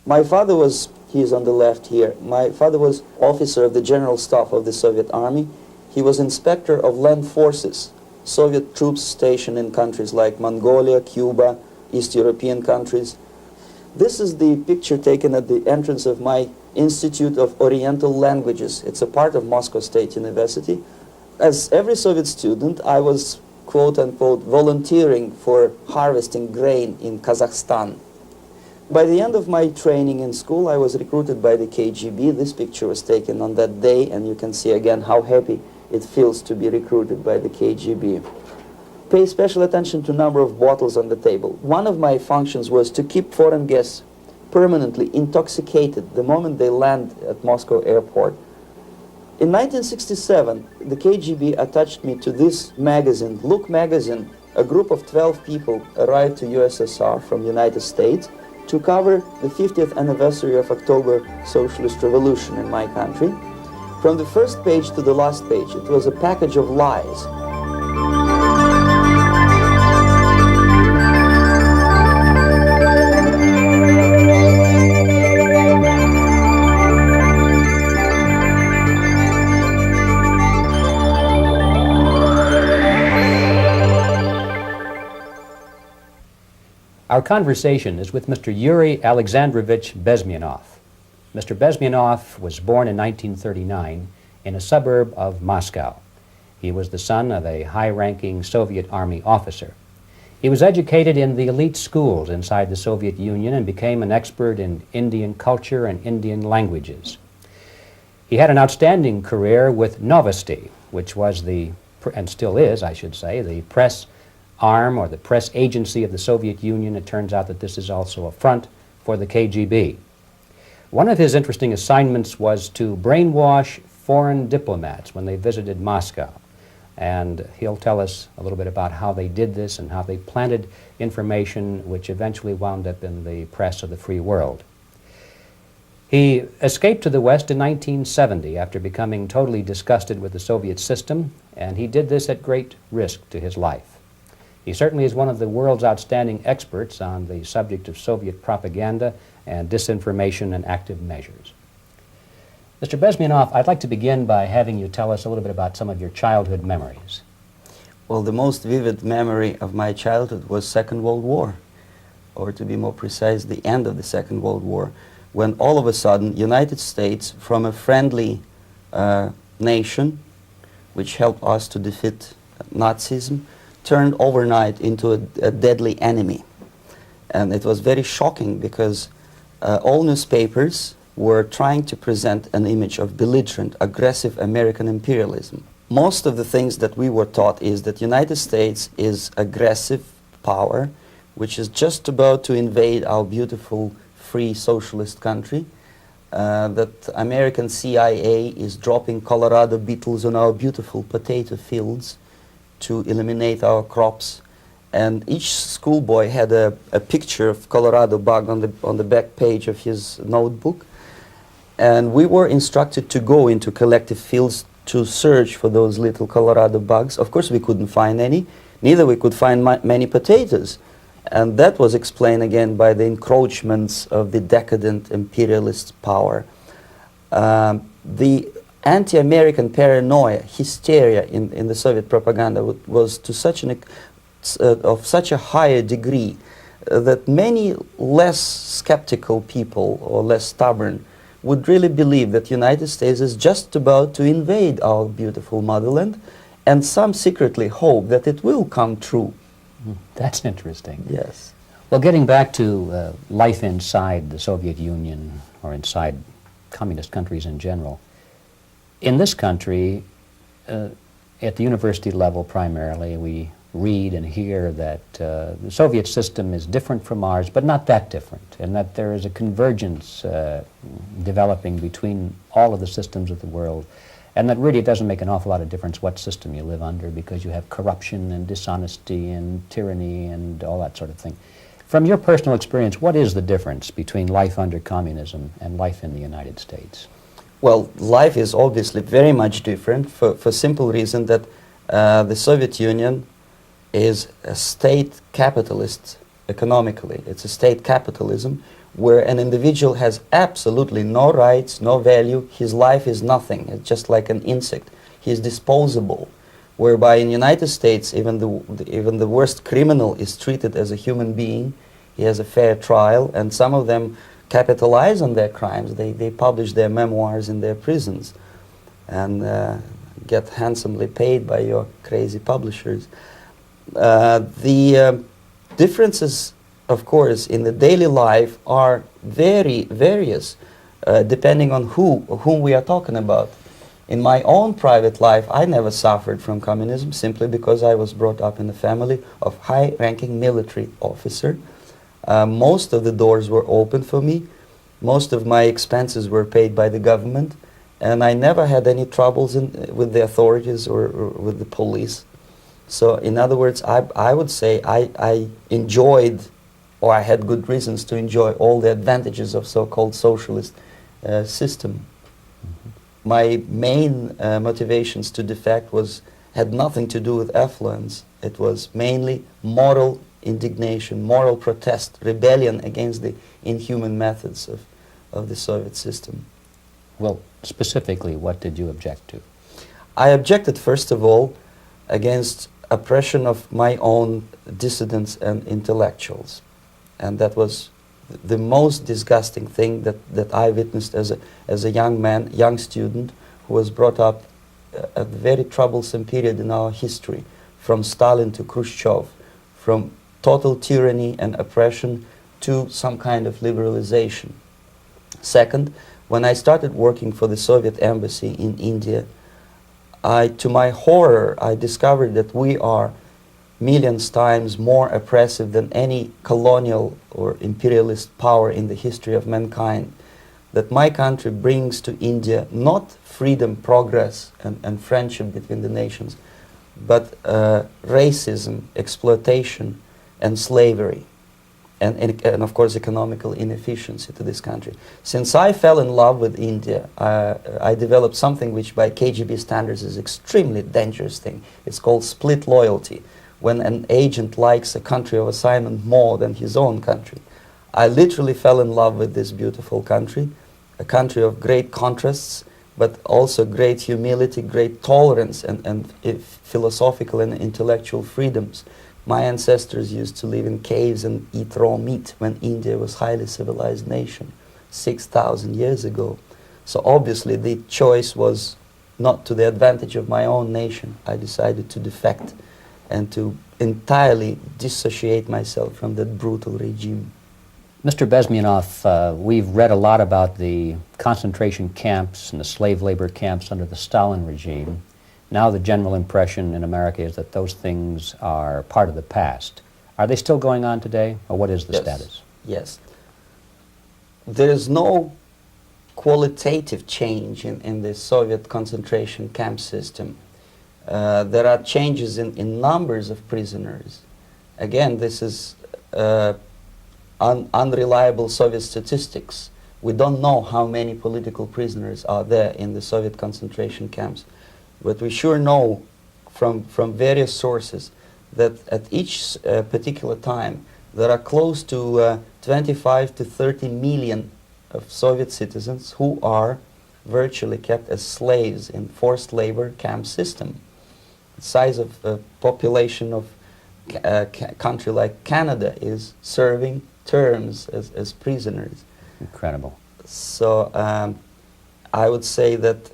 My father was, he's on the left here, my father was officer of the General Staff of the Soviet Army. He was inspector of land forces, Soviet troops stationed in countries like Mongolia, Cuba, East European countries. This is the picture taken at the entrance of my Institute of Oriental Languages. It's a part of Moscow State University. As every Soviet student, I was, quote-unquote, volunteering for harvesting grain in Kazakhstan. By the end of my training in school, I was recruited by the KGB. This picture was taken on that day, and you can see again how happy it feels to be recruited by the KGB. Pay special attention to number of bottles on the table. One of my functions was to keep foreign guests permanently intoxicated the moment they land at Moscow airport. In 1967, the KGB attached me to this magazine, Look magazine. A group of 12 people arrived to USSR from United States to cover the 50th anniversary of October Socialist Revolution in my country. From the first page to the last page, it was a package of lies. Our conversation is with Mr. Yuri Alexandrovich Bezmenov. Mr. Bezmenov was born in 1939 in a suburb of Moscow. He was the son of a high-ranking Soviet Army officer. He was educated in the elite schools inside the Soviet Union and became an expert in Indian culture and Indian languages. He had an outstanding career with Novosti, which was the, and still is, I should say, the press arm or the press agency of the Soviet Union. It turns out that this is also a front for the KGB. One of his interesting assignments was to brainwash foreign diplomats when they visited Moscow. And he'll tell us a little bit about how they did this and how they planted information which eventually wound up in the press of the free world. He escaped to the West in 1970 after becoming totally disgusted with the Soviet system, and he did this at great risk to his life. He certainly is one of the world's outstanding experts on the subject of Soviet propaganda and disinformation and active measures. Mr. Bezmenov, I'd like to begin by having you tell us a little bit about some of your childhood memories. Well, the most vivid memory of my childhood was Second World War, or to be more precise, the end of the Second World War, when all of a sudden United States, from a friendly nation, which helped us to defeat Nazism, turned overnight into a deadly enemy. And it was very shocking because all newspapers were trying to present an image of belligerent, aggressive American imperialism. Most of the things that we were taught is that United States is aggressive power, which is just about to invade our beautiful, free socialist country, that American CIA is dropping Colorado beetles on our beautiful potato fields to eliminate our crops, and each schoolboy had a picture of Colorado bug on the back page of his notebook, and we were instructed to go into collective fields to search for those little Colorado bugs. Of course we couldn't find any, neither we could find many potatoes, and that was explained again by the encroachments of the decadent imperialist power. The anti-American paranoia, hysteria in the Soviet propaganda was to such of such a higher degree that many less skeptical people or less stubborn would really believe that the United States is just about to invade our beautiful motherland, and some secretly hope that it will come true. That's interesting. Yes. Well, getting back to life inside the Soviet Union or inside communist countries in general, in this country, at the university level primarily, we read and hear that the Soviet system is different from ours, but not that different, and that there is a convergence developing between all of the systems of the world, and that really it doesn't make an awful lot of difference what system you live under, because you have corruption and dishonesty and tyranny and all that sort of thing. From your personal experience, what is the difference between life under communism and life in the United States? Well, life is obviously very much different for simple reason that the Soviet Union is a state capitalist economically. It's a state capitalism where an individual has absolutely no rights, no value, his life is nothing, it's just like an insect. He is disposable, whereby in the United States even the worst criminal is treated as a human being, he has a fair trial, and some of them capitalize on their crimes. They publish their memoirs in their prisons and get handsomely paid by your crazy publishers. The differences, of course, in the daily life are very various, depending on whom we are talking about. In my own private life, I never suffered from communism simply because I was brought up in a family of high-ranking military officer. Most of the doors were open for me. Most of my expenses were paid by the government, and I never had any troubles with the authorities or with the police. So, in other words, I would say I enjoyed, or I had good reasons to enjoy all the advantages of so-called socialist system. My main motivations to defect had nothing to do with affluence. It was mainly moral indignation, moral protest, rebellion against the inhuman methods of the Soviet system. Well, specifically, what did you object to? I objected, first of all, against oppression of my own dissidents and intellectuals. And that was the most disgusting thing that I witnessed as a young man, young student, who was brought up at a very troublesome period in our history, from Stalin to Khrushchev, from total tyranny and oppression to some kind of liberalization. Second, when I started working for the Soviet embassy in India, to my horror, I discovered that we are millions times more oppressive than any colonial or imperialist power in the history of mankind. That my country brings to India not freedom, progress, and friendship between the nations, but racism, exploitation, and slavery, and of course economical inefficiency to this country. Since I fell in love with India, I developed something which by KGB standards is extremely dangerous thing. It's called split loyalty, when an agent likes a country of assignment more than his own country. I literally fell in love with this beautiful country, a country of great contrasts, but also great humility, great tolerance, and philosophical and intellectual freedoms. My ancestors used to live in caves and eat raw meat when India was a highly civilized nation 6,000 years ago. So obviously the choice was not to the advantage of my own nation. I decided to defect and to entirely dissociate myself from that brutal regime. Mr. Bezmenov, we've read a lot about the concentration camps and the slave labor camps under the Stalin regime. Now the general impression in America is that those things are part of the past. Are they still going on today, or what is the status? Yes. There is no qualitative change in the Soviet concentration camp system. There are changes in numbers of prisoners. Again, this is unreliable Soviet statistics. We don't know how many political prisoners are there in the Soviet concentration camps. But we sure know from various sources that at each particular time there are close to 25 to 30 million of Soviet citizens who are virtually kept as slaves in forced labor camp system. The size of the population of a country like Canada is serving terms as prisoners. Incredible. So I would say that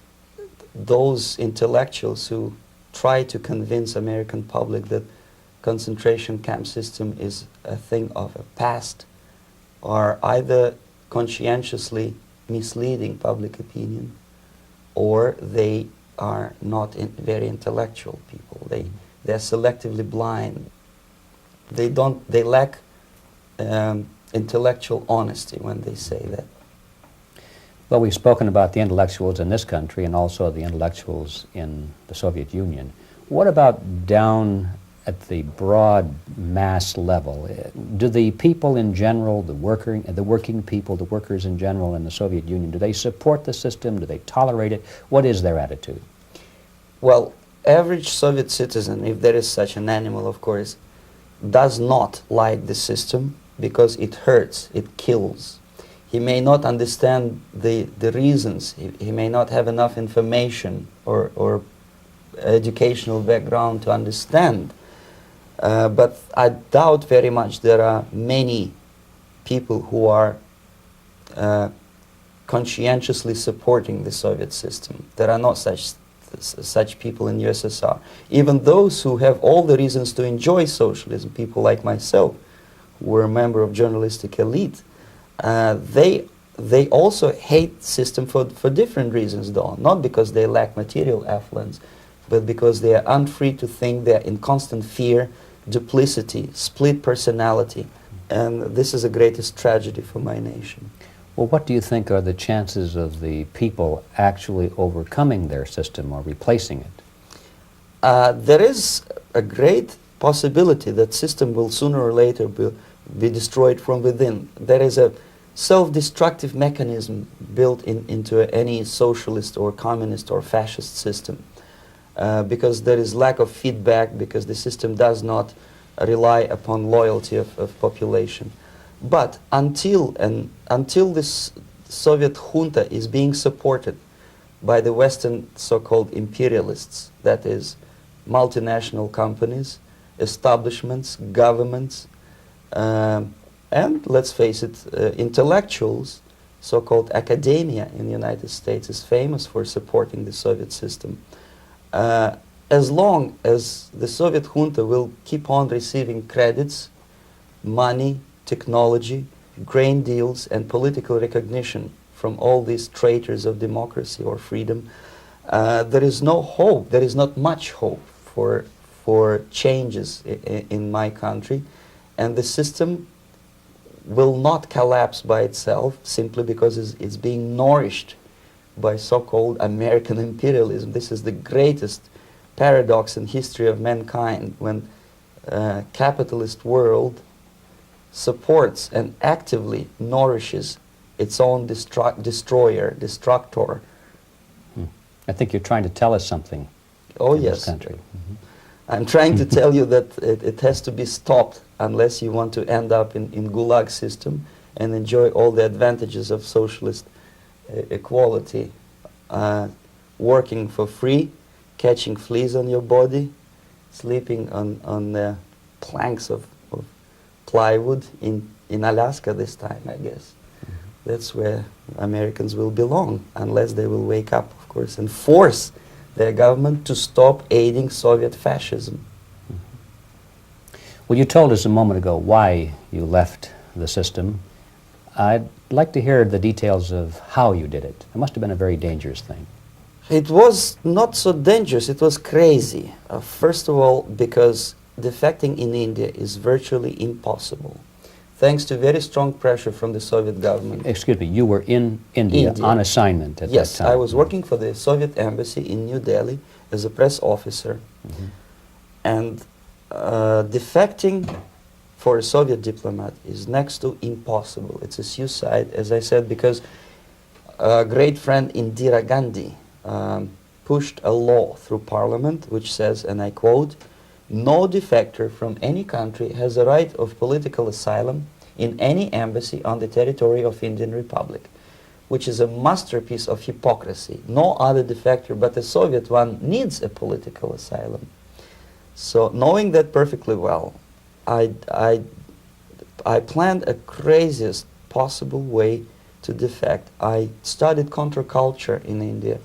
those intellectuals who try to convince American public that concentration camp system is a thing of a past are either conscientiously misleading public opinion, or they are not very intellectual people. They're selectively blind. They lack intellectual honesty when they say that. Well, we've spoken about the intellectuals in this country and also the intellectuals in the Soviet Union. What about down at the broad mass level? Do the people in general, the working people, the workers in general in the Soviet Union, do they support the system? Do they tolerate it? What is their attitude? Well, average Soviet citizen, if there is such an animal, of course, does not like the system because it hurts, it kills. he may not understand the reasons, he may not have enough information or educational background to understand. But I doubt very much there are many people who are conscientiously supporting the Soviet system. There are not such people in USSR. Even those who have all the reasons to enjoy socialism, people like myself, who were a member of journalistic elite, they also hate the system for different reasons, though. Not because they lack material affluence, but because they are unfree to think, they are in constant fear, duplicity, split personality. And this is the greatest tragedy for my nation. Well, what do you think are the chances of the people actually overcoming their system or replacing it? There is a great possibility that system will sooner or later be destroyed from within. There is a self-destructive mechanism built into any socialist or communist or fascist system, because there is lack of feedback, because the system does not rely upon loyalty of population. But until this Soviet junta is being supported by the Western so-called imperialists, that is, multinational companies, establishments, governments, and let's face it, intellectuals, so-called academia in the United States is famous for supporting the Soviet system. As long as the Soviet junta will keep on receiving credits, money, technology, grain deals, and political recognition from all these traitors of democracy or freedom, there is no hope, there is not much hope for changes in my country, and the system will not collapse by itself simply because it's being nourished by so-called American imperialism. This is the greatest paradox in history of mankind, when capitalist world supports and actively nourishes its own destroyer, destructor. I think you're trying to tell us something. Oh, in yes. This country. I'm trying to tell you that it has to be stopped unless you want to end up in Gulag system and enjoy all the advantages of socialist equality. Working for free, catching fleas on your body, sleeping on the planks of plywood in Alaska this time, I guess. That's where Americans will belong, unless they will wake up, of course, and force their government to stop aiding Soviet fascism. Well, you told us a moment ago why you left the system. I'd like to hear the details of how you did it. It must have been a very dangerous thing. It was not so dangerous, it was crazy. First of all, because defecting in India is virtually impossible, thanks to very strong pressure from the Soviet government. Excuse me, you were in India on assignment at that time? Yes, I was working for the Soviet embassy in New Delhi as a press officer. And defecting for a Soviet diplomat is next to impossible. It's a suicide, as I said, because a great friend Indira Gandhi pushed a law through parliament which says, and I quote, "No defector from any country has a right of political asylum in any embassy on the territory of Indian Republic," which is a masterpiece of hypocrisy. No other defector but the Soviet one needs a political asylum. So knowing that perfectly well, I planned a craziest possible way to defect. I studied counterculture in India.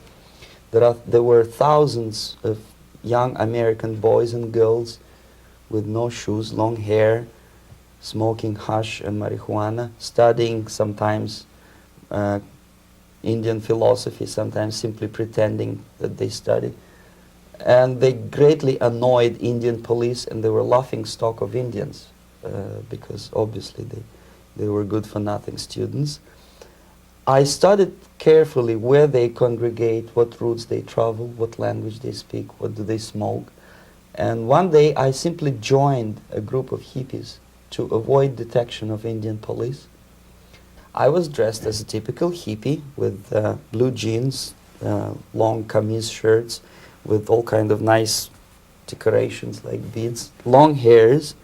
There were thousands of young American boys and girls with no shoes, long hair, smoking hash and marijuana, studying sometimes Indian philosophy, sometimes simply pretending that they study. And they greatly annoyed Indian police, and they were laughing stock of Indians because obviously they were good-for-nothing students. I studied carefully where they congregate, what routes they travel, what language they speak, what do they smoke. And one day I simply joined a group of hippies to avoid detection of Indian police. I was dressed as a typical hippie with blue jeans, long kameez shirts, with all kind of nice decorations like beads, long hairs,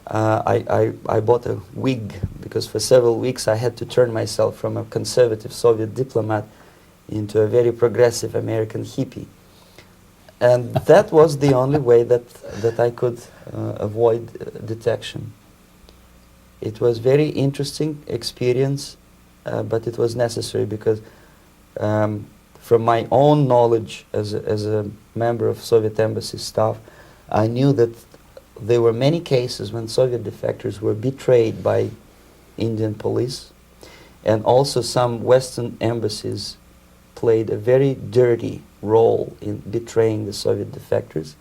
I bought a wig because for several weeks I had to turn myself from a conservative Soviet diplomat into a very progressive American hippie. And that was the only way that I could avoid detection. It was very interesting experience, but it was necessary because from my own knowledge as a member of Soviet embassy staff, I knew that there were many cases when Soviet defectors were betrayed by Indian police, and also some Western embassies played a very dirty role in betraying the Soviet defectors.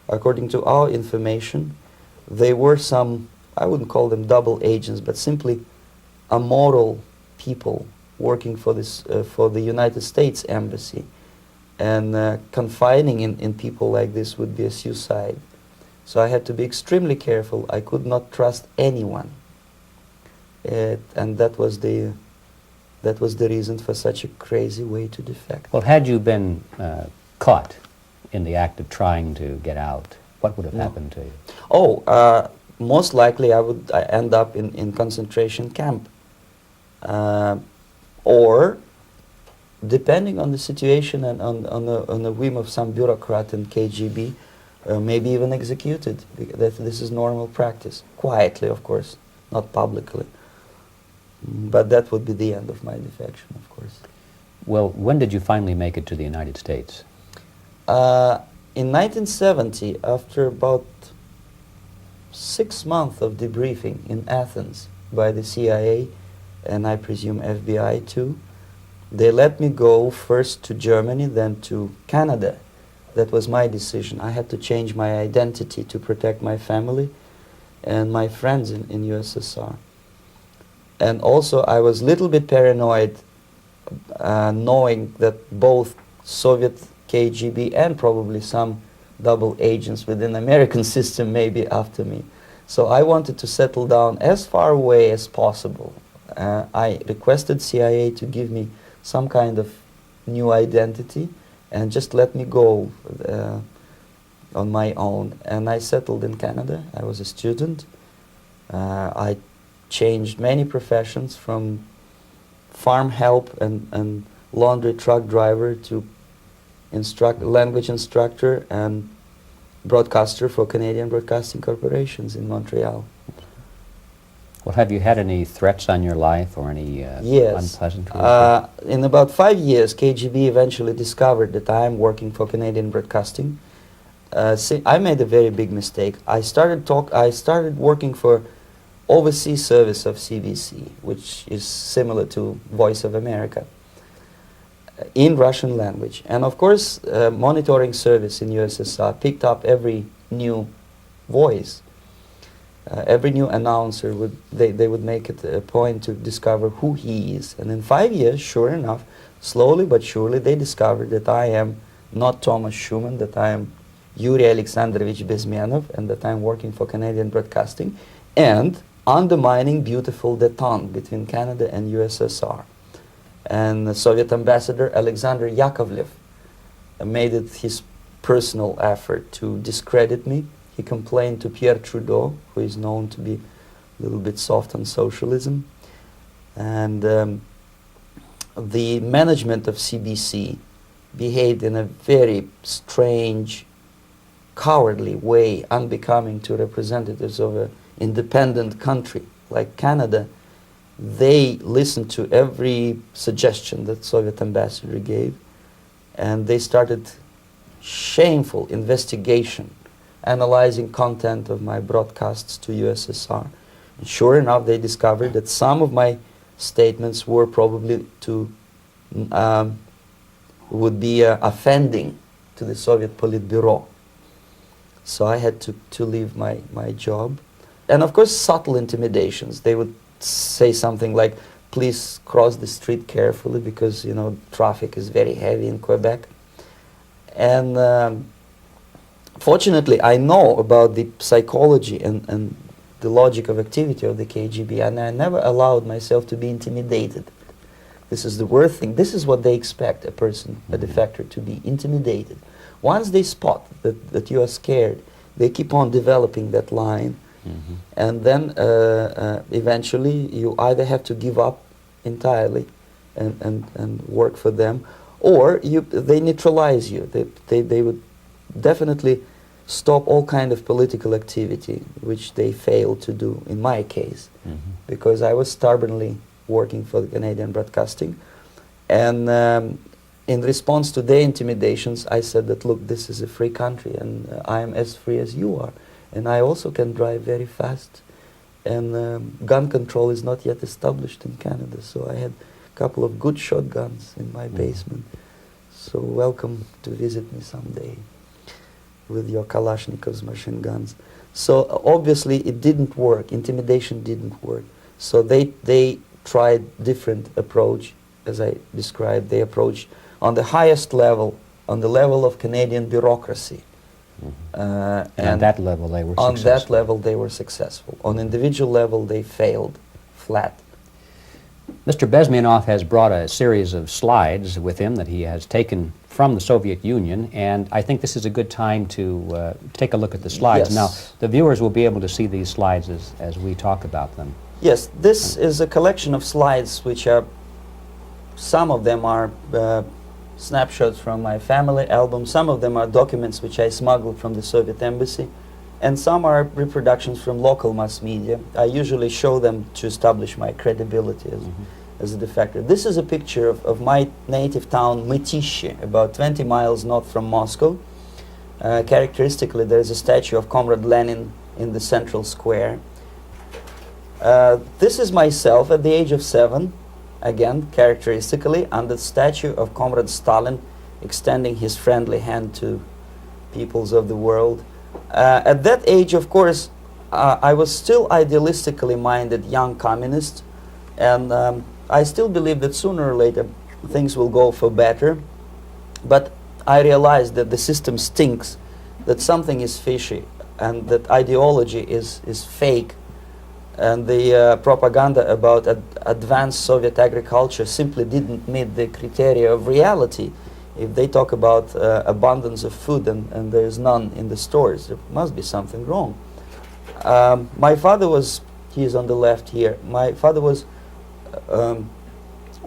According to our information, they were some, I wouldn't call them double agents, but simply amoral people working for this for the United States embassy, and confining in people like this would be a suicide. So I had to be extremely careful. I could not trust anyone, and that was the reason for such a crazy way to defect. Well, had you been caught in the act of trying to get out, what would have happened to you? Oh, most likely I would end up in concentration camp, or depending on the situation and on the whim of some bureaucrat in KGB, maybe even executed. This is normal practice, quietly, of course, not publicly. But that would be the end of my defection, of course. Well, when did you finally make it to the United States? In 1970, after about 6 months of debriefing in Athens by the CIA, and I presume FBI too, they let me go first to Germany, then to Canada. That was my decision. I had to change my identity to protect my family and my friends in USSR. And also I was a little bit paranoid knowing that both Soviet KGB and probably some double agents within the American system may be after me. So I wanted to settle down as far away as possible. I requested CIA to give me some kind of new identity and just let me go on my own. And I settled in Canada. I was a student. I changed many professions, from farm help and laundry truck driver to language instructor and broadcaster for Canadian Broadcasting Corporations in Montreal. Well, have you had any threats on your life or any Yes. unpleasant? In about 5 years, KGB eventually discovered that I am working for Canadian Broadcasting. I made a very big mistake. I started working for overseas service of CBC, which is similar to Voice of America, in Russian language. And of course, monitoring service in USSR picked up every new voice. Every new announcer they would make it a point to discover who he is. And in 5 years, sure enough, slowly but surely, they discovered that I am not Tomas Schuman, that I am Yuri Alexandrovich Bezmenov, and that I am working for Canadian Broadcasting, and undermining beautiful détente between Canada and USSR. And the Soviet ambassador Alexander Yakovlev made it his personal effort to discredit me. He complained to Pierre Trudeau, who is known to be a little bit soft on socialism. And the management of CBC behaved in a very strange, cowardly way, unbecoming to representatives of an independent country like Canada. They listened to every suggestion that Soviet ambassador gave, and they started shameful investigation, analyzing content of my broadcasts to USSR. And sure enough, they discovered that some of my statements were probably would be offending to the Soviet Politburo. So I had to leave my job. And of course, subtle intimidations. They would say something like, please cross the street carefully because, you know, traffic is very heavy in Quebec. And fortunately, I know about the psychology and the logic of activity of the KGB, and I never allowed myself to be intimidated. This is the worst thing. This is what they expect a person, a defector, to be intimidated. Once they spot that you are scared, they keep on developing that line, And then eventually you either have to give up entirely and work for them, or they neutralize you. They would definitely stop all kind of political activity, which they failed to do in my case, because I was stubbornly working for the Canadian Broadcasting. And in response to their intimidations, I said that, look, this is a free country, and I am as free as you are. And I also can drive very fast. And gun control is not yet established in Canada, so I had a couple of good shotguns in my basement. So welcome to visit me someday with your Kalashnikov's machine guns. So obviously it didn't work. Intimidation didn't work. So they tried different approach, as I described. They approached on the highest level, on the level of Canadian bureaucracy. And at that level they were on successful. that level they were successful. On individual level they failed flat. Mr. Bezmenov has brought a series of slides with him that he has taken from the Soviet Union, and I think this is a good time to take a look at the slides. Yes. Now, the viewers will be able to see these slides as we talk about them. Yes, this is a collection of slides which are, some of them are snapshots from my family album, some of them are documents which I smuggled from the Soviet embassy, and some are reproductions from local mass media. I usually show them to establish my credibility as a defector. This is a picture of my native town, Mytishi, about 20 miles north from Moscow. Characteristically, there is a statue of Comrade Lenin in the central square. This is myself at the age of 7, again, characteristically, under the statue of Comrade Stalin, extending his friendly hand to peoples of the world. At that age, of course, I was still idealistically minded young communist, and I still believe that sooner or later things will go for better. But I realized that the system stinks, that something is fishy, and that ideology is fake, and the propaganda about advanced Soviet agriculture simply didn't meet the criteria of reality. If they talk about abundance of food and there is none in the stores, there must be something wrong. My father was, he is on the left here, my father was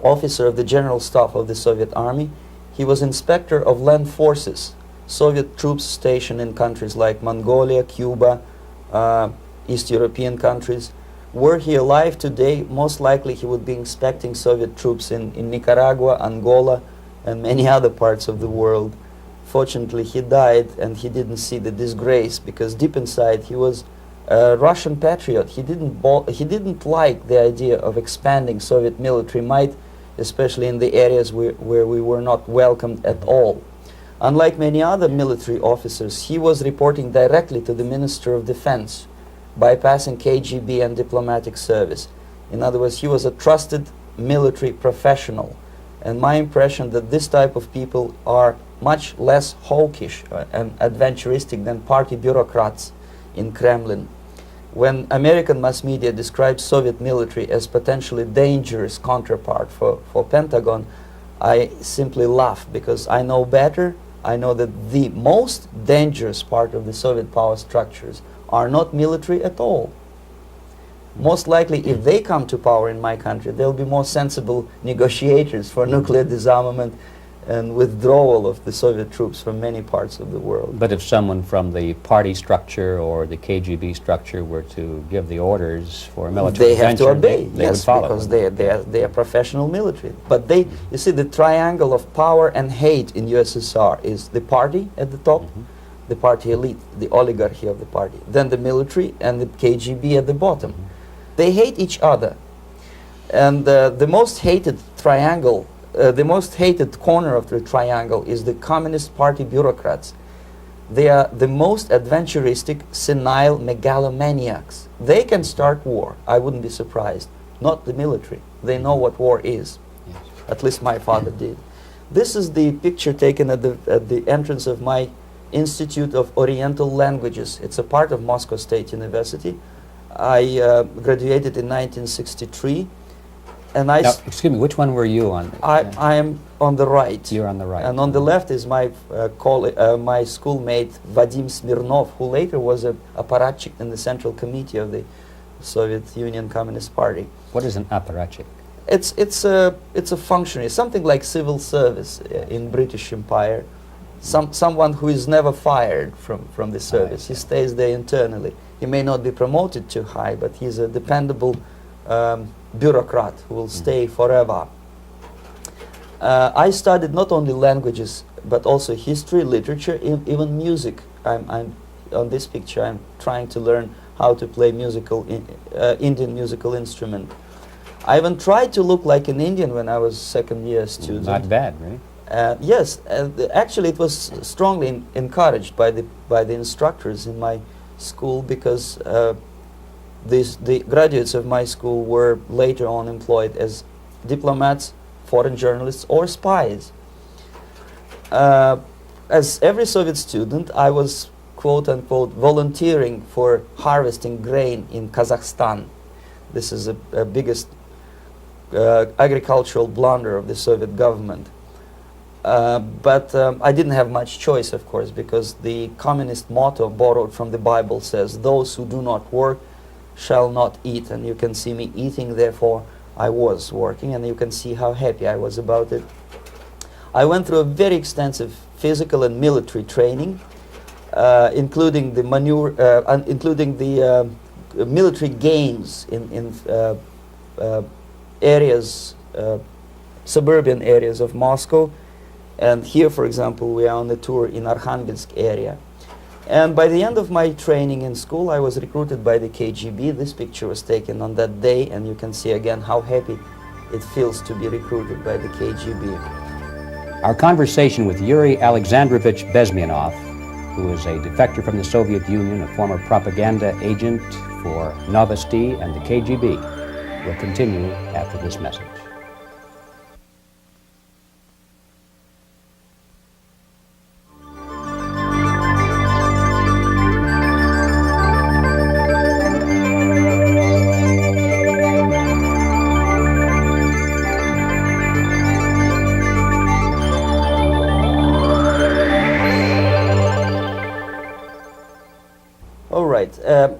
officer of the General Staff of the Soviet Army. He was inspector of land forces, Soviet troops stationed in countries like Mongolia, Cuba, East European countries. Were he alive today, most likely he would be inspecting Soviet troops in Nicaragua, Angola, and many other parts of the world. Fortunately, he died and he didn't see the disgrace, because deep inside he was a Russian patriot. He didn't like the idea of expanding Soviet military might, especially in the areas where we were not welcomed at all. Unlike many other military officers, he was reporting directly to the Minister of Defense, bypassing KGB and diplomatic service. In other words, he was a trusted military professional. And my impression that this type of people are much less hawkish and adventuristic than party bureaucrats in Kremlin. When American mass media describes Soviet military as potentially dangerous counterpart for Pentagon, I simply laugh, because I know better. I know that the most dangerous part of the Soviet power structures are not military at all. Most likely, if they come to power in my country, they'll be more sensible negotiators for nuclear disarmament and withdrawal of the Soviet troops from many parts of the world. But if someone from the party structure or the KGB structure were to give the orders for a military they have to obey, they yes, would follow because them. they are professional military. But they, you see, the triangle of power and hate in USSR is the party at the top, the party elite, the oligarchy of the party, then the military and the KGB at the bottom. They hate each other, and the most hated triangle, the most hated corner of the triangle is the Communist Party bureaucrats. They are the most adventuristic, senile megalomaniacs. They can start war, I wouldn't be surprised. Not the military. They know what war is. Yes. At least my father did. This is the picture taken at the entrance of my Institute of Oriental Languages. It's a part of Moscow State University. I graduated in 1963. And Now, excuse me, which one were you on? I am on the right. You're on the right. And on the left is my my schoolmate Vadim Smirnov, who later was a apparatchik in the Central Committee of the Soviet Union Communist Party. What is an apparatchik? It's a functionary, something like civil service in British Empire. Someone who is never fired from the service. He stays there internally. He may not be promoted too high, but he's a dependable bureaucrat who will stay forever. I studied not only languages, but also history, literature, even music. I'm on this picture. I'm trying to learn how to play Indian musical instrument. I even tried to look like an Indian when I was second-year student. Not bad, right? Yes, actually it was strongly encouraged by the instructors in my school, because the graduates of my school were later on employed as diplomats, foreign journalists, or spies. As every Soviet student, I was quote-unquote volunteering for harvesting grain in Kazakhstan. This is a biggest agricultural blunder of the Soviet government. But I didn't have much choice, of course, because the communist motto borrowed from the Bible says, "Those who do not work shall not eat." And you can see me eating, therefore I was working, and you can see how happy I was about it. I went through a very extensive physical and military training, including the military games in areas, suburban areas of Moscow. And here, for example, we are on a tour in Arkhangelsk area. And by the end of my training in school, I was recruited by the KGB. This picture was taken on that day, and you can see again how happy it feels to be recruited by the KGB. Our conversation with Yuri Alexandrovich Bezmenov, who is a defector from the Soviet Union, a former propaganda agent for Novosti and the KGB, will continue after this message.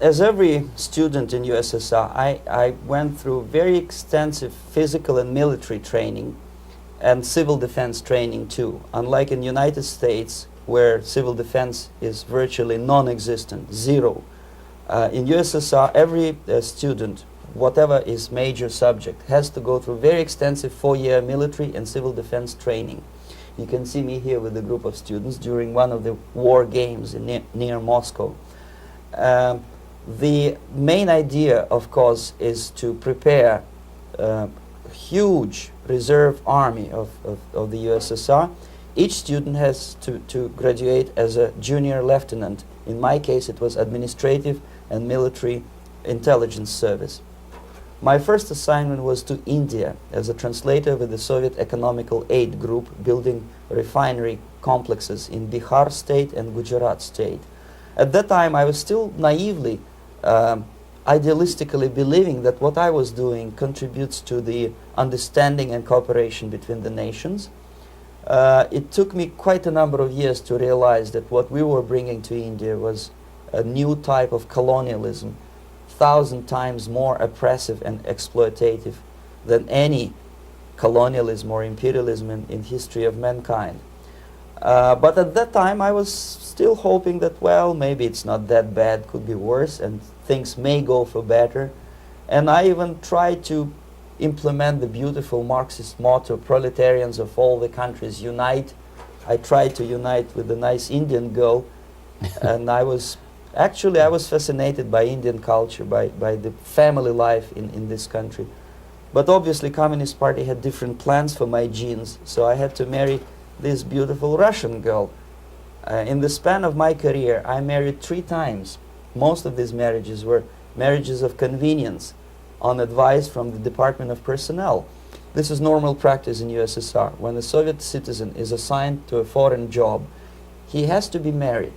As every student in USSR, I went through very extensive physical and military training and civil defense training too. Unlike in the United States, where civil defense is virtually non-existent, zero. In USSR, every student, whatever his major subject, has to go through very extensive 4-year military and civil defense training. You can see me here with a group of students during one of the war games near Moscow. The main idea, of course, is to prepare a huge reserve army of the USSR. Each student has to graduate as a junior lieutenant. In my case, it was administrative and military intelligence service. My first assignment was to India as a translator with the Soviet Economical Aid Group, building refinery complexes in Bihar state and Gujarat state. At that time, I was still naively, idealistically believing that what I was doing contributes to the understanding and cooperation between the nations. It took me quite a number of years to realize that what we were bringing to India was a new type of colonialism, 1,000 times more oppressive and exploitative than any colonialism or imperialism in history of mankind. But at that time, I was still hoping that, well, maybe it's not that bad, could be worse, and things may go for better. And I even tried to implement the beautiful Marxist motto, proletarians of all the countries unite. I tried to unite with a nice Indian girl, and I was fascinated by Indian culture, by the family life in this country. But obviously, Communist Party had different plans for my genes, so I had to marry this beautiful Russian girl. In the span of my career, I married 3 times. Most of these marriages were marriages of convenience, on advice from the Department of Personnel. This is normal practice in USSR. When a Soviet citizen is assigned to a foreign job, he has to be married,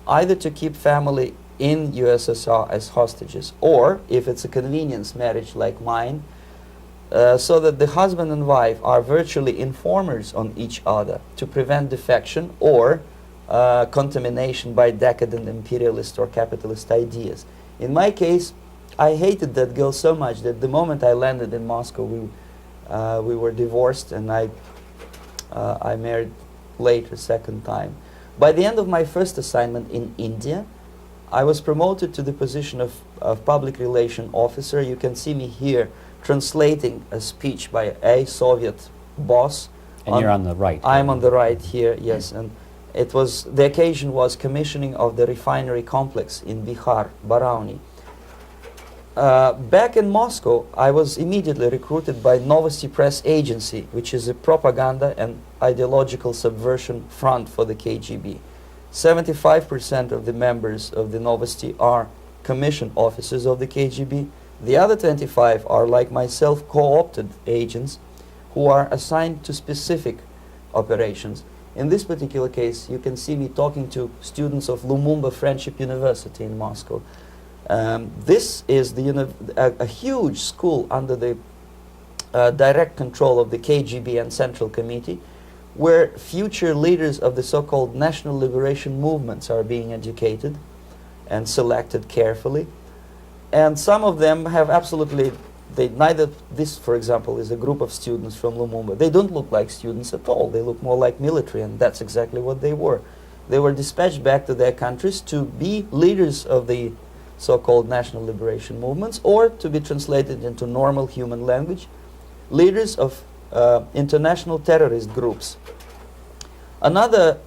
either to keep family in USSR as hostages, or, if it's a convenience marriage like mine, so that the husband and wife are virtually informers on each other to prevent defection or contamination by decadent imperialist or capitalist ideas. In my case, I hated that girl so much that the moment I landed in Moscow, we were divorced, and I married later, second time. By the end of my first assignment in India, I was promoted to the position of public relation officer. You can see me here translating a speech by a Soviet boss. And you're on the right. I'm on the right here, yes. And it was, the occasion was commissioning of the refinery complex in Bihar, Barauni. Back in Moscow, I was immediately recruited by Novosti press agency, which is a propaganda and ideological subversion front for the KGB. 75% of the members of the Novosti are commissioned officers of the KGB. The other 25 are, like myself, co-opted agents who are assigned to specific operations. In this particular case, you can see me talking to students of Lumumba Friendship University in Moscow. This is a huge school under the direct control of the KGB and Central Committee, where future leaders of the so-called national liberation movements are being educated and selected carefully. And some of them have absolutely, this, for example, is a group of students from Lumumba. They don't look like students at all. They look more like military, and that's exactly what they were. They were dispatched back to their countries to be leaders of the so-called national liberation movements, or to be translated into normal human language, leaders of international terrorist groups. Another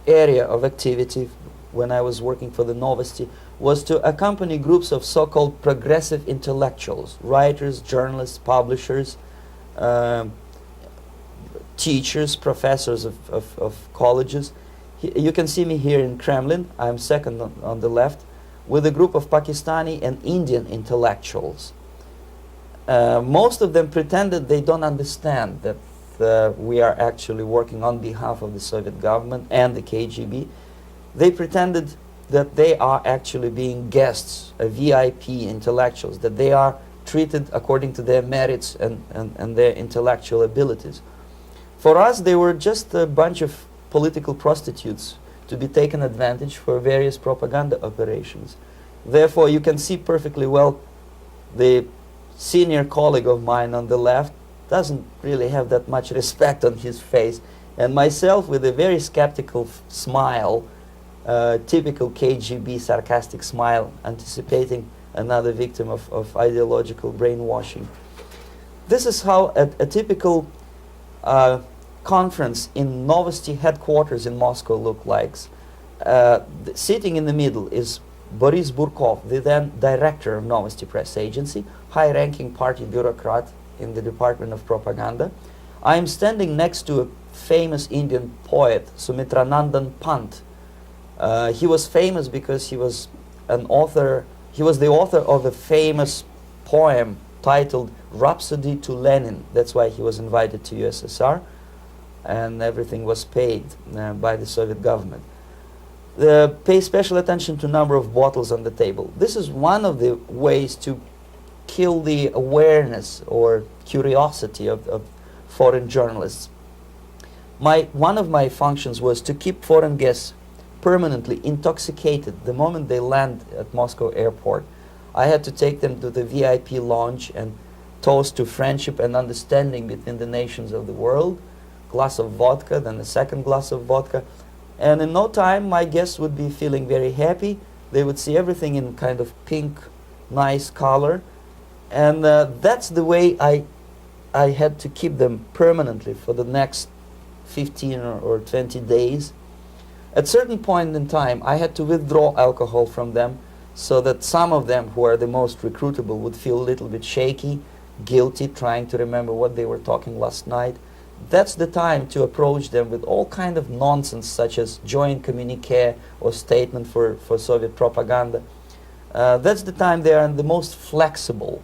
area of activity when I was working for the Novosti was to accompany groups of so-called progressive intellectuals, writers, journalists, publishers, teachers, professors of colleges. You can see me here in Kremlin. I'm second on the left, with a group of Pakistani and Indian intellectuals. Most of them pretended they don't understand that we are actually working on behalf of the Soviet government and the KGB. They pretended that they are actually being guests, VIP intellectuals, that they are treated according to their merits and their intellectual abilities. For us, they were just a bunch of political prostitutes to be taken advantage for various propaganda operations. Therefore, you can see perfectly well the senior colleague of mine on the left doesn't really have that much respect on his face, and myself with a very skeptical smile, typical KGB sarcastic smile, anticipating another victim of ideological brainwashing. This is how a typical conference in Novosti headquarters in Moscow looked like. Sitting in the middle is Boris Burkov, the then director of Novosti press agency, high-ranking party bureaucrat in the Department of Propaganda. I am standing next to a famous Indian poet, Sumitranandan Pant. He was famous because he was an author. He was the author of a famous poem titled Rhapsody to Lenin. That's why he was invited to USSR, and everything was paid by the Soviet government. Pay special attention to number of bottles on the table. This is one of the ways to kill the awareness or curiosity of foreign journalists. One of my functions was to keep foreign guests permanently intoxicated the moment they land at Moscow airport. I had to take them to the VIP lounge and toast to friendship and understanding between the nations of the world. Glass of vodka, then a second glass of vodka. And in no time, my guests would be feeling very happy. They would see everything in kind of pink, nice color. And that's the way I had to keep them permanently for the next 15 or 20 days. At certain point in time, I had to withdraw alcohol from them so that some of them who are the most recruitable would feel a little bit shaky, guilty, trying to remember what they were talking last night. That's the time to approach them with all kind of nonsense, such as joint communique or statement for Soviet propaganda. That's the time they are the most flexible.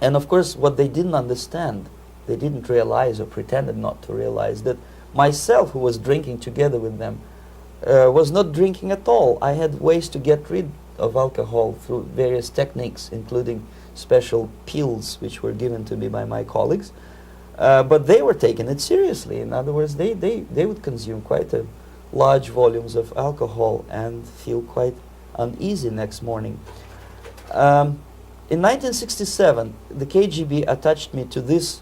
And of course, what they didn't understand, they didn't realize or pretended not to realize, that myself, who was drinking together with them, was not drinking at all. I had ways to get rid of alcohol through various techniques, including special pills which were given to me by my colleagues. But they were taking it seriously. In other words, they would consume quite large volumes of alcohol and feel quite uneasy next morning. In 1967, the KGB attached me to this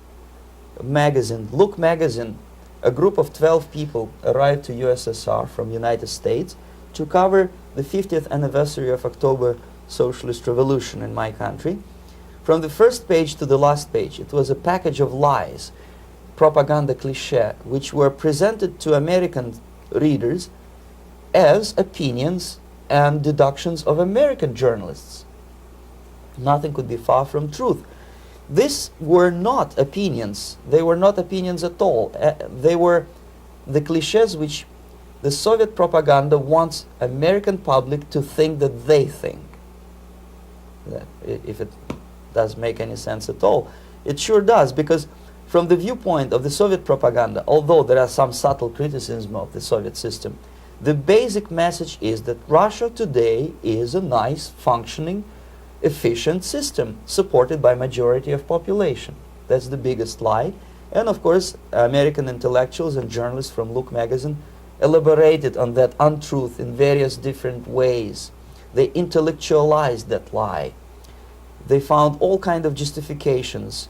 magazine, Look magazine. A group of 12 people arrived to USSR from United States to cover the 50th anniversary of October Socialist Revolution in my country. From the first page to the last page, it was a package of lies, propaganda cliché, which were presented to American readers as opinions and deductions of American journalists. Nothing could be far from truth. These were not opinions. They were not opinions at all. They were the clichés which the Soviet propaganda wants American public to think that they think. That if it does make any sense at all. It sure does, because from the viewpoint of the Soviet propaganda, although there are some subtle criticism of the Soviet system, the basic message is that Russia today is a nice, functioning, efficient system supported by majority of population. That's the biggest lie. And of course, American intellectuals and journalists from Look magazine elaborated on that untruth in various different ways. They intellectualized that lie. They found all kind of justifications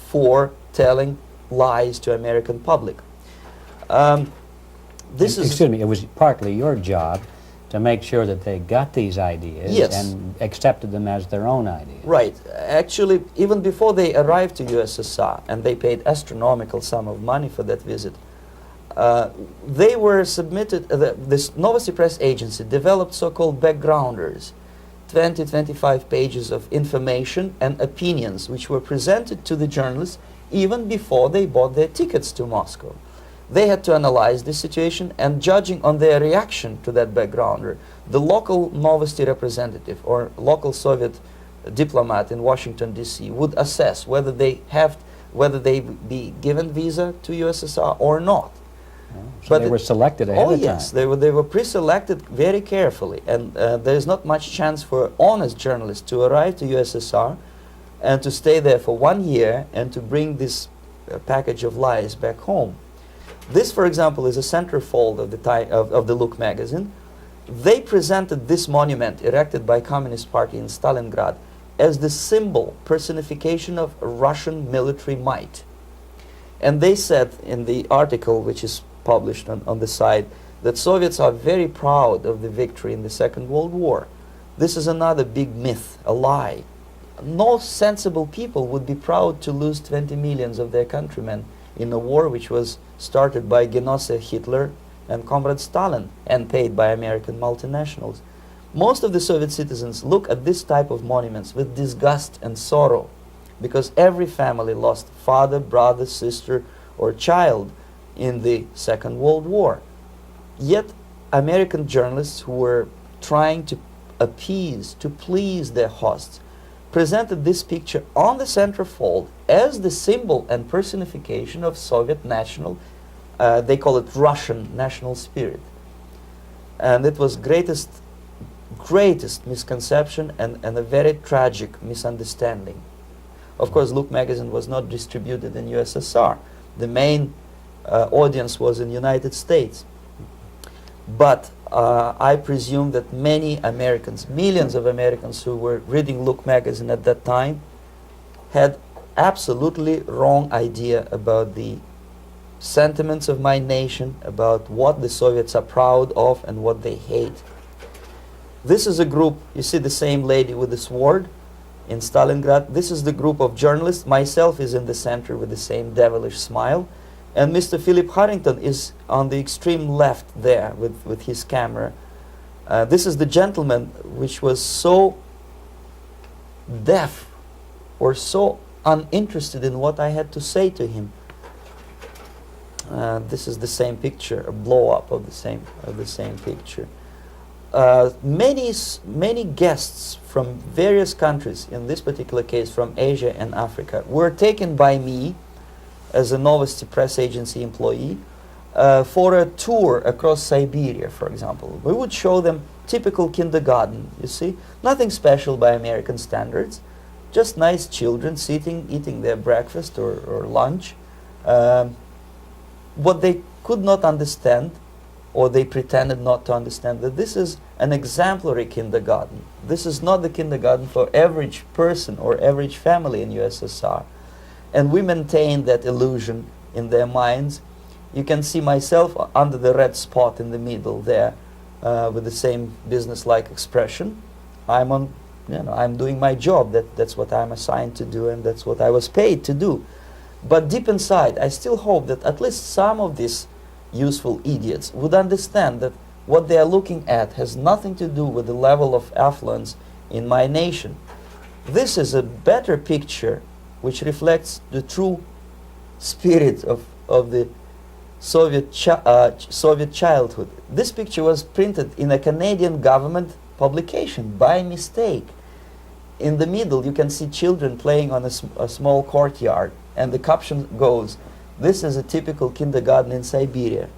for telling lies to American public. Excuse me, it was partly your job to make sure that they got these ideas Yes. and accepted them as their own ideas. Right. Actually, even before they arrived to USSR, and they paid astronomical sum of money for that visit, they were submitted, this Novosti Press Agency developed so-called backgrounders, 20-25 pages of information and opinions which were presented to the journalists even before they bought their tickets to Moscow. They had to analyze the situation, and judging on their reaction to that backgrounder, the local Novosti representative or local Soviet diplomat in Washington, D.C. would assess whether they be given visa to USSR or not. So they were selected ahead of time. Oh yes, they were pre-selected very carefully, and there is not much chance for honest journalists to arrive to USSR and to stay there for 1 year and to bring this package of lies back home. This, for example, is a centerfold of the Look magazine. They presented this monument erected by Communist Party in Stalingrad as the symbol, personification of Russian military might. And they said in the article, which is published on the site, that Soviets are very proud of the victory in the Second World War. This is another big myth, a lie. No sensible people would be proud to lose 20 millions of their countrymen in a war which was started by Genoese Hitler and Comrade Stalin and paid by American multinationals. Most of the Soviet citizens look at this type of monuments with disgust and sorrow, because every family lost father, brother, sister, or child in the Second World War. Yet American journalists who were trying to appease, to please their hosts, presented this picture on the centerfold as the symbol and personification of Soviet national, they call it Russian national spirit. And it was greatest misconception and a very tragic misunderstanding. Of course, Look magazine was not distributed in USSR. The main audience was in United States. But I presume that many Americans, millions of Americans who were reading Look magazine at that time, had absolutely wrong idea about the sentiments of my nation, about what the Soviets are proud of and what they hate. This is a group, you see the same lady with the sword in Stalingrad. This is the group of journalists. Myself is in the center with the same devilish smile. And Mr. Philip Harrington is on the extreme left there with his camera. This is the gentleman which was so deaf or so uninterested in what I had to say to him. This is the same picture, a blow-up of the same picture. Many guests from various countries, in this particular case from Asia and Africa, were taken by me as a Novosti Press Agency employee for a tour across Siberia, for example. We would show them typical kindergarten, you see, nothing special by American standards, just nice children sitting, eating their breakfast or lunch. What they could not understand, or they pretended not to understand, that this is an exemplary kindergarten. This is not the kindergarten for average person or average family in USSR. And we maintain that illusion in their minds. You can see myself under the red spot in the middle there, with the same business-like expression. I'm doing my job. That's what I'm assigned to do, and that's what I was paid to do. But deep inside, I still hope that at least some of these useful idiots would understand that what they are looking at has nothing to do with the level of affluence in my nation. This is a better picture which reflects the true spirit of the Soviet childhood. This picture was printed in a Canadian government publication by mistake. In the middle, you can see children playing on a small courtyard, and the caption goes, "This is a typical kindergarten in Siberia."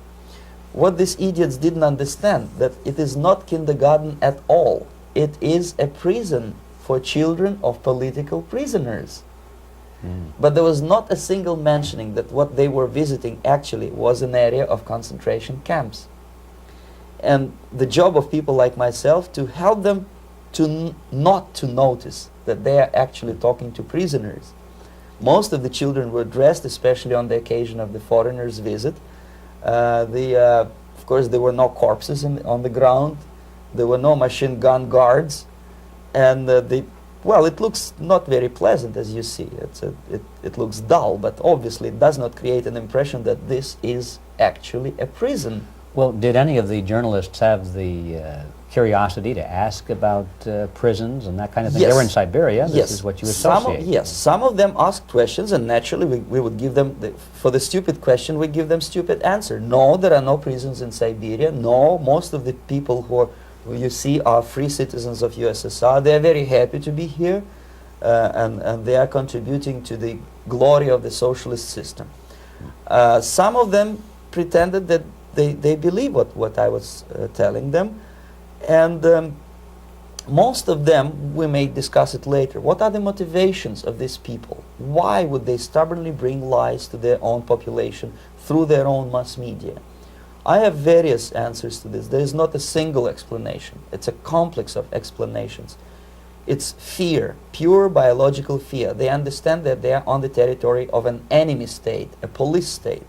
What these idiots didn't understand, that it is not kindergarten at all. It is a prison for children of political prisoners. But there was not a single mentioning that what they were visiting actually was an area of concentration camps. And the job of people like myself to help them to not to notice that they are actually talking to prisoners. Most of the children were dressed, especially on the occasion of the foreigners' visit. Of course, there were no corpses on the ground. There were no machine gun guards. And well, it looks not very pleasant, as you see. It looks dull, but obviously it does not create an impression that this is actually a prison. Well, did any of the journalists have the curiosity to ask about prisons and that kind of thing? Yes. They were in Siberia. This Yes. is what you associate. Yes, some of them asked questions, and naturally we would give them, for the stupid question, we give them stupid answer. No, there are no prisons in Siberia. No, most of the people who you see are free citizens of USSR. They are very happy to be here, and they are contributing to the glory of the socialist system. Some of them pretended that they believe what I was telling them, and most of them, we may discuss it later, what are the motivations of these people? Why would they stubbornly bring lies to their own population through their own mass media? I have various answers to this. There is not a single explanation. It's a complex of explanations. It's fear, pure biological fear. They understand that they are on the territory of an enemy state, a police state.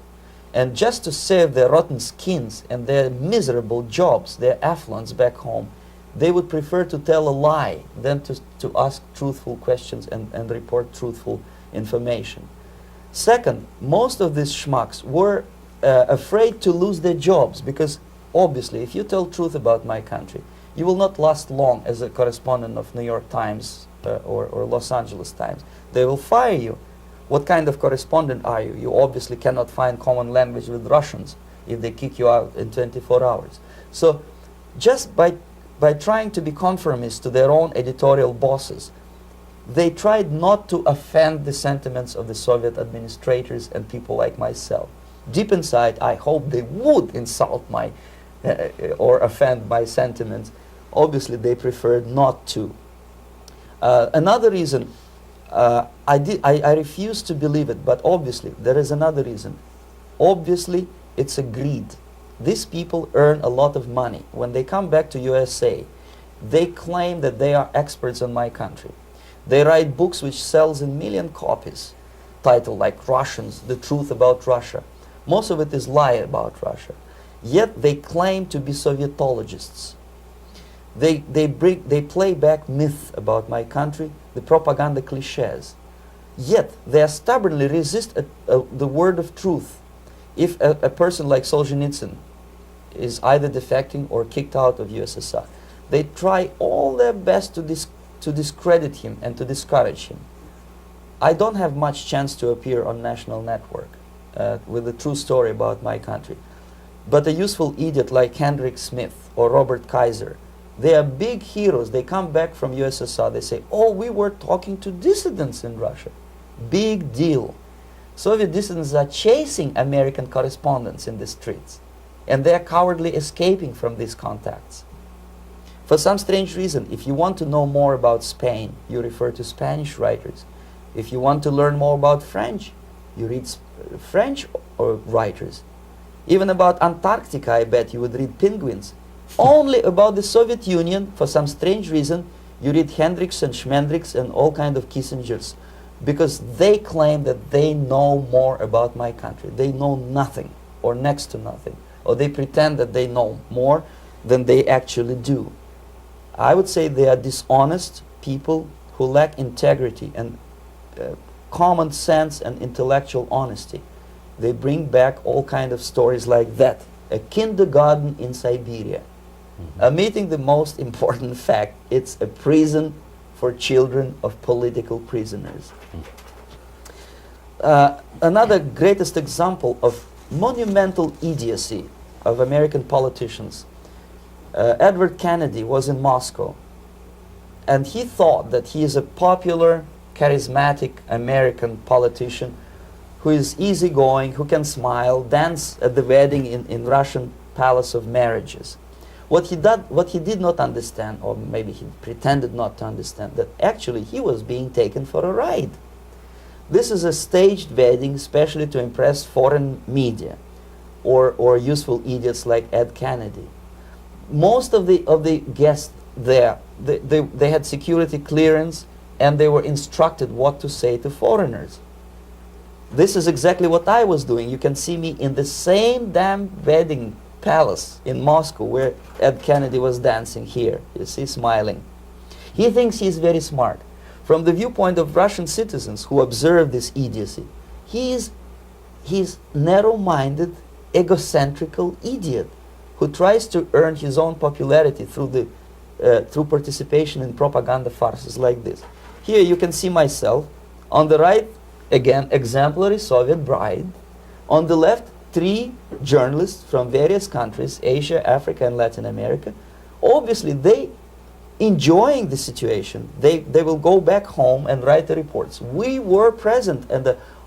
And just to save their rotten skins and their miserable jobs, their affluence back home, they would prefer to tell a lie than to ask truthful questions and report truthful information. Second, most of these schmucks were afraid to lose their jobs, because obviously if you tell truth about my country, you will not last long as a correspondent of New York Times or Los Angeles Times. They will fire you. What kind of correspondent are you? You obviously cannot find common language with Russians if they kick you out in 24 hours. So just by trying to be conformist to their own editorial bosses, they tried not to offend the sentiments of the Soviet administrators and people like myself. Deep inside, I hope they would insult my or offend my sentiments. Obviously, they preferred not to. Another reason, I refuse to believe it, but obviously there is another reason. Obviously, it's a greed. These people earn a lot of money. When they come back to USA, they claim that they are experts on my country. They write books which sells in million copies, titled like Russians, The Truth About Russia. Most of it is lie about Russia. Yet they claim to be Sovietologists. They play back myth about my country, the propaganda cliches. Yet they stubbornly resist the word of truth. If a person like Solzhenitsyn is either defecting or kicked out of USSR, they try all their best to discredit him and to discourage him. I don't have much chance to appear on national network with a true story about my country. But a useful idiot like Hendrik Smith or Robert Kaiser, they are big heroes. They come back from USSR. They say, oh, we were talking to dissidents in Russia. Big deal. Soviet dissidents are chasing American correspondents in the streets, and they are cowardly escaping from these contacts. For some strange reason, if you want to know more about Spain, you refer to Spanish writers. If you want to learn more about French, you read French writers. Even about Antarctica, I bet you would read Penguins. Only about the Soviet Union, for some strange reason, you read Hendricks and Schmendricks and all kind of Kissingers, because they claim that they know more about my country. They know nothing, or next to nothing, or they pretend that they know more than they actually do. I would say they are dishonest people who lack integrity and common sense and intellectual honesty. They bring back all kind of stories like that. A kindergarten in Siberia. Omitting the most important fact, it's a prison for children of political prisoners. Another greatest example of monumental idiocy of American politicians. Edward Kennedy was in Moscow, and he thought that he is a popular, charismatic American politician who is easygoing, who can smile, dance at the wedding in Russian Palace of Marriages. What he did not understand, or maybe he pretended not to understand, that actually he was being taken for a ride. This is a staged wedding, especially to impress foreign media, or useful idiots like Ed Kennedy. Most of the guests there, they had security clearance, and they were instructed what to say to foreigners. This is exactly what I was doing. You can see me in the same damn wedding palace in Moscow where Ed Kennedy was dancing here. You see, smiling. He thinks he's very smart. From the viewpoint of Russian citizens who observe this idiocy, he's narrow-minded, egocentrical idiot who tries to earn his own popularity through participation in propaganda farces like this. Here you can see myself. On the right, again, exemplary Soviet bride. On the left, 3 journalists from various countries, Asia, Africa, and Latin America. Obviously, they enjoying the situation. They will go back home and write the reports. We were present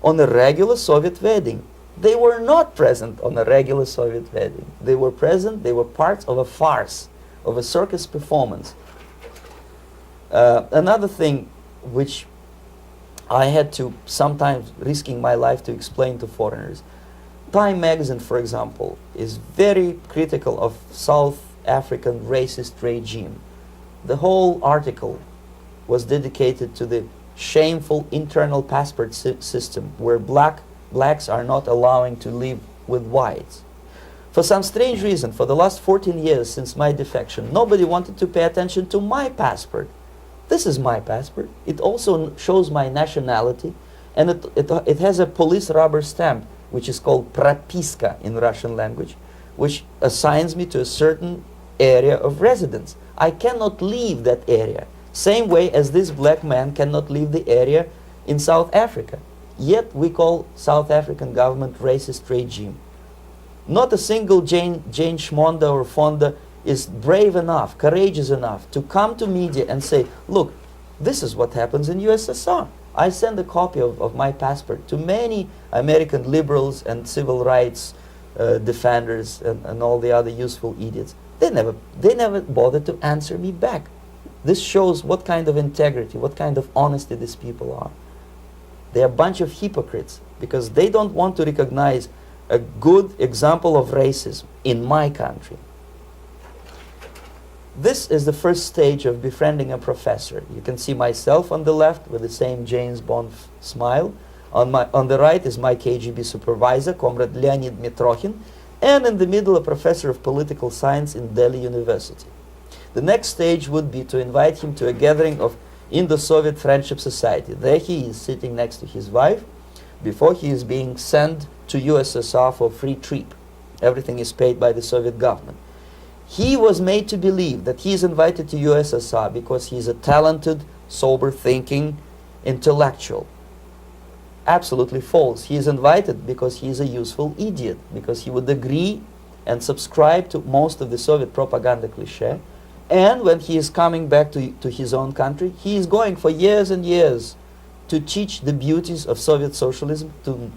on a regular Soviet wedding. They were not present on a regular Soviet wedding. They were present, they were part of a farce, of a circus performance. Another thing which I had to sometimes risking my life to explain to foreigners. Time magazine, for example, is very critical of South African racist regime. The whole article was dedicated to the shameful internal passport system where blacks are not allowing to live with whites. For some strange reason, for the last 14 years since my defection, nobody wanted to pay attention to my passport. This is my passport. It also shows my nationality, and it has a police rubber stamp, which is called propiska in Russian language, which assigns me to a certain area of residence. I cannot leave that area, same way as this black man cannot leave the area in South Africa. Yet we call South African government racist regime. Not a single Jane Schmonda or Fonda is brave enough, courageous enough to come to media and say, look, this is what happens in USSR. I send a copy of my passport to many American liberals and civil rights defenders and all the other useful idiots. They never bothered to answer me back. This shows what kind of integrity, what kind of honesty these people are. They're a bunch of hypocrites because they don't want to recognize a good example of racism in my country. This is the first stage of befriending a professor. You can see myself on the left with the same James Bond smile. On the right is my KGB supervisor, Comrade Leonid Mitrokhin, and in the middle a professor of political science in Delhi University. The next stage would be to invite him to a gathering of Indo-Soviet Friendship Society. There he is sitting next to his wife before he is being sent to USSR for free trip. Everything is paid by the Soviet government. He was made to believe that he is invited to USSR because he is a talented, sober-thinking intellectual. Absolutely false. He is invited because he is a useful idiot, because he would agree and subscribe to most of the Soviet propaganda cliché. And when he is coming back to his own country, he is going for years and years to teach the beauties of Soviet socialism to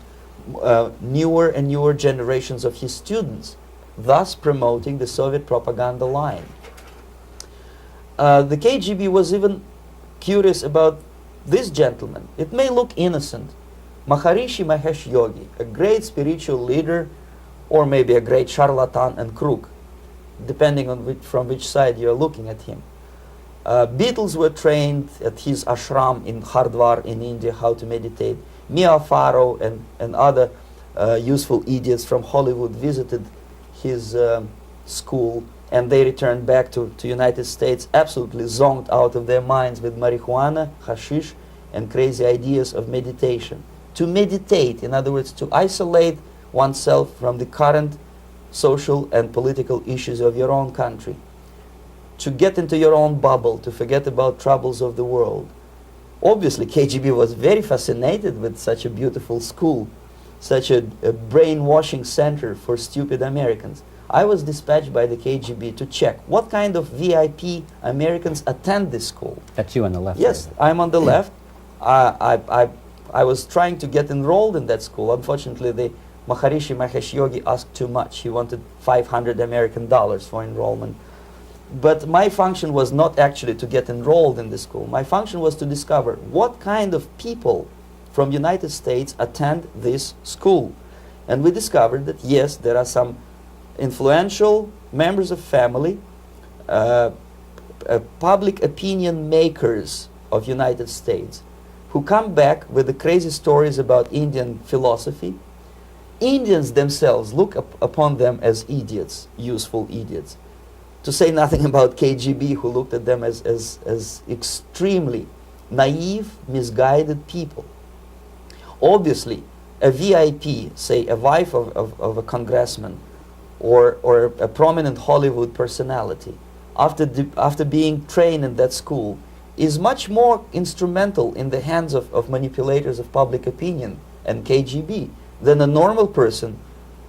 newer and newer generations of his students, thus promoting the Soviet propaganda line. The KGB was even curious about this gentleman. It may look innocent. Maharishi Mahesh Yogi, a great spiritual leader, or maybe a great charlatan and crook, depending on from which side you're looking at him. Beatles were trained at his ashram in Hardwar in India how to meditate. Mia Farrow and other useful idiots from Hollywood visited his school, and they returned back to United States absolutely zonked out of their minds with marijuana, hashish, and crazy ideas of meditation. To meditate, in other words, to isolate oneself from the current social and political issues of your own country. To get into your own bubble, to forget about troubles of the world. Obviously, KGB was very fascinated with such a beautiful school, such a brainwashing center for stupid Americans. I was dispatched by the KGB to check what kind of VIP Americans attend this school. That's you on the left. Yes, there. I'm on the left. I was trying to get enrolled in that school. Unfortunately, the Maharishi Mahesh Yogi asked too much. He wanted $500 American for enrollment. But my function was not actually to get enrolled in the school. My function was to discover what kind of people from United States attend this school. And we discovered that yes, there are some influential members of family, public opinion makers of United States, who come back with the crazy stories about Indian philosophy. Indians themselves look upon them as idiots, useful idiots. To say nothing about KGB, who looked at them as extremely naive, misguided people. Obviously, a VIP, say a wife of a congressman, or a prominent Hollywood personality, after being trained in that school, is much more instrumental in the hands of manipulators of public opinion and KGB than a normal person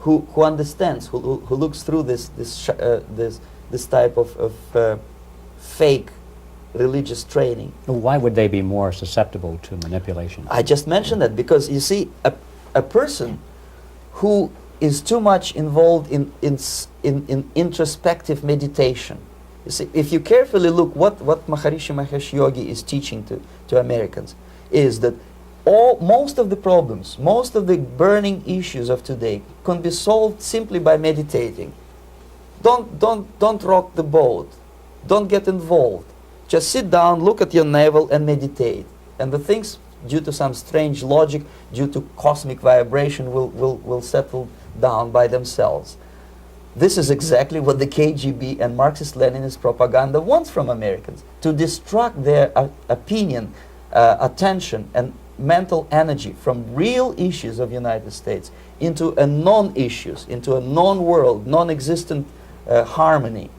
who understands, who looks through this type of fake religious training. Why would they be more susceptible to manipulation? I just mentioned that because you see, a person who is too much involved in introspective meditation. You see, if you carefully look what Maharishi Mahesh Yogi is teaching to Americans, is that most of the problems, most of the burning issues of today can be solved simply by meditating. Don't rock the boat. Don't get involved. Just sit down, look at your navel and meditate. And the things, due to some strange logic, due to cosmic vibration, will settle down by themselves. This is exactly what the KGB and Marxist-Leninist propaganda wants from Americans, to distract their opinion, attention, and mental energy from real issues of United States into a non-issues, into a non-world, non-existent harmony.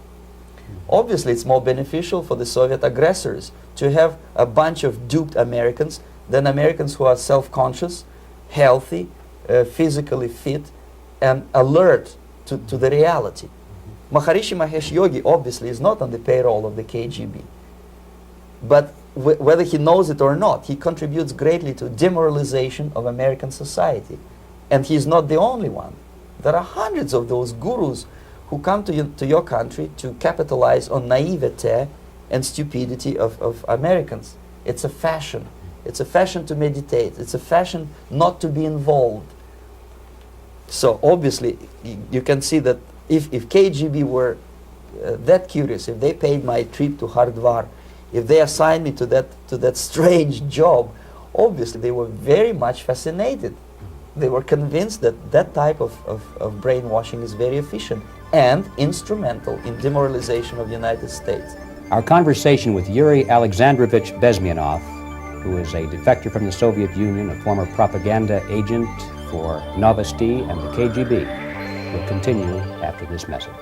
Obviously, it's more beneficial for the Soviet aggressors to have a bunch of duped Americans than Americans who are self-conscious, healthy, physically fit, and alert to the reality. Maharishi Mahesh Yogi obviously is not on the payroll of the KGB. But whether he knows it or not, he contributes greatly to demoralization of American society. And he's not the only one. There are hundreds of those gurus who come to your country to capitalize on naivete and stupidity of Americans. It's a fashion. It's a fashion to meditate. It's a fashion not to be involved. So obviously, you can see that if KGB were that curious, if they paid my trip to Hardwar, if they assigned me to that strange job, obviously they were very much fascinated. They were convinced that that type of brainwashing is very efficient and instrumental in demoralization of the United States. Our conversation with Yuri Alexandrovich Bezmenov, who is a defector from the Soviet Union, a former propaganda agent for Novosti and the KGB, will continue after this message.